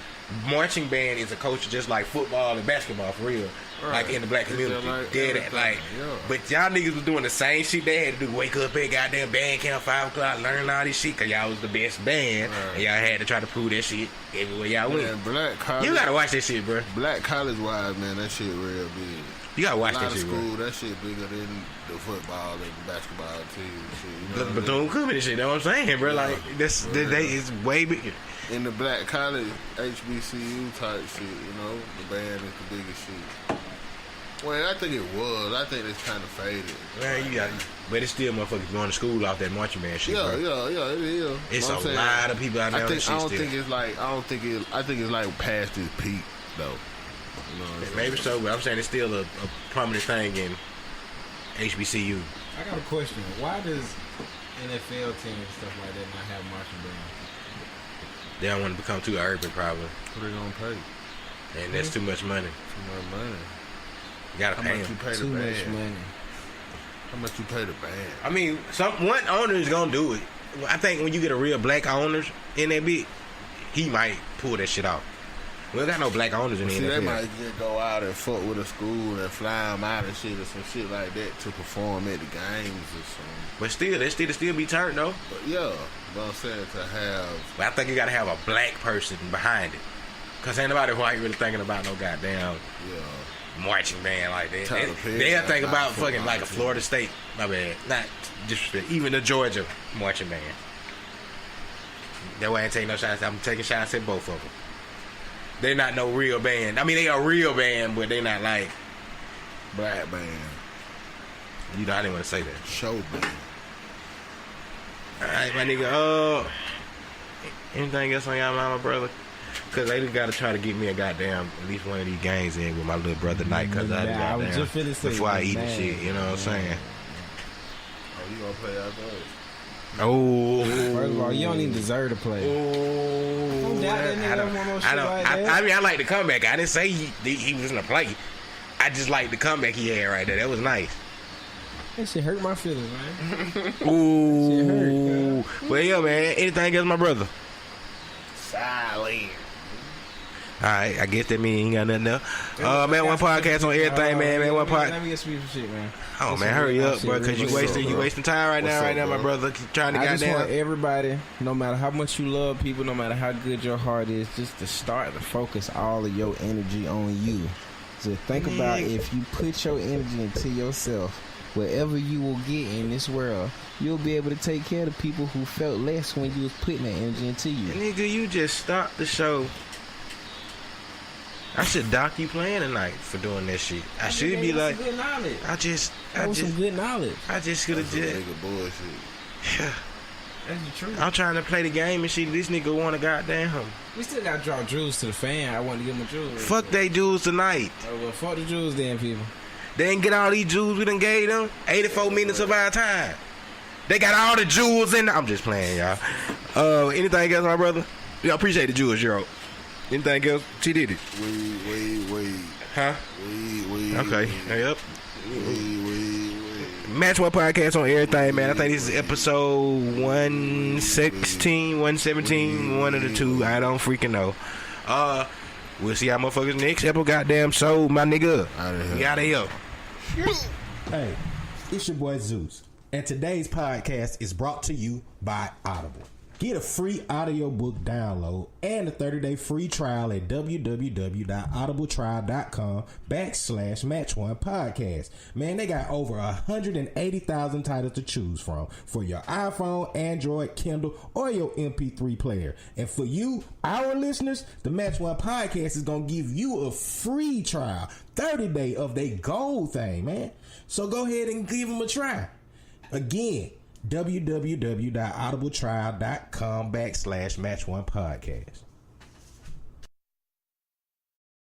marching band is a culture just like football and basketball for real. Right. Like in the black community. But y'all niggas was doing the same shit they had to do. Wake up at goddamn band camp 5 o'clock, learn all this shit, cause y'all was the best band. Right. And y'all had to try to prove that shit everywhere y'all went.
Black college,
you gotta watch that shit, bro.
Black college wise, man, that shit real big.
You gotta watch that shit,
school, bro. That shit bigger than the football and the basketball team shit. You know
Bethune-Cookman and shit, you know what I'm saying, bro? Like that's it's way bigger.
In the black college, HBCU type shit, you know, the band is the biggest shit. Well, I think it was. I think it's kind of faded.
Man, you got, but it's still motherfuckers going to school off that marching band shit.
Yeah,
bro.
yeah, it is.
It's a lot of people out there. I
think it's like past its peak though. You know
maybe so, but I'm saying it's still a prominent thing in HBCU.
I got a question. Why does NFL teams and stuff like that not have marching bands?
They don't want to become too urban, probably.
What they gonna pay?
And that's too much money.
Too much money.
You gotta pay them.
Too much money.
How much you pay the band?
I mean, one owner is gonna do it. I think when you get a real black owner in that bit, he might pull that shit off. We don't got no black owners in the NFL.
They might just go out and fuck with a school and fly them out and shit or some shit like that to perform at the games or something.
But still, they still be turned though.
But yeah, but I'm saying to have.
But I think you gotta have a black person behind it, cause ain't nobody white really thinking about no goddamn marching band like that. They'll think about fucking like a Florida State. My bad, not just even the Georgia marching band. That way I ain't taking no shots. I'm taking shots at both of them. They're not no real band. I mean, they are a real band, but they not like
black band.
You know, I didn't want to say that.
Show band.
All right, my nigga. Anything else on y'all mind, my brother? Cause they just gotta try to get me a goddamn at least one of these games in with my little brother Night. Cause I was just finna say before I eat and shit. You know what I'm saying?
Oh, you gonna play out there?
Oh,
first of all, you don't even deserve to play.
I mean, I like the comeback. I didn't say he was gonna play. I just like the comeback he had right there. That was nice.
That shit hurt my feelings, man.
Ooh, well, yeah, man. Anything else, my brother?
Silent.
All right, I guess that means he ain't got nothing else. Man, one podcast on everything, man. Man, one podcast.
Let me get some shit, man.
Oh man, hurry up, bro, because you wasting time right now, my brother. Trying to
I just want
goddamn.
everybody, no matter how much you love people, no matter how good your heart is, just to start to focus all of your energy on you. So think about if you put your energy into yourself, whatever you will get in this world, you'll be able to take care of the people who felt less when you was putting that energy into you.
Nigga, you just stopped the show. I should dock you playing tonight for doing that shit. I should be like,
good knowledge.
That was
some good knowledge.
I just could have just.
Nigga bullshit.
Yeah.
That's the truth.
I'm trying to play the game and shit. This nigga want to goddamn him.
We still got to draw jewels to the fan. I want to give them a jewel.
Fuck they jewels tonight.
Oh, well, fuck the jewels then, people.
They didn't get all these jewels we done gave them. 84 minutes of our time. They got all the jewels in there. I'm just playing, y'all. Anything else, my brother? Yeah, I appreciate the jewels, Euro. Anything else? She did it.
Wait.
Huh?
Wait.
Okay. Yep. Match One Podcast on everything, man. I think this is episode 116, 117, one of the two. I don't freaking know. We'll see how motherfuckers next episode. Goddamn soul, my nigga. We out of here.
Hey, it's your boy Zeus, and today's podcast is brought to you by Audible. Get a free audiobook download and a 30-day free trial at www.audibletrial.com/match1podcast. Man, they got over 180,000 titles to choose from for your iPhone, Android, Kindle, or your MP3 player. And for you, our listeners, the Match One Podcast is going to give you a free trial, 30-day of their gold thing, man. So go ahead and give them a try. Again, www.audibletrial.com/match1podcast.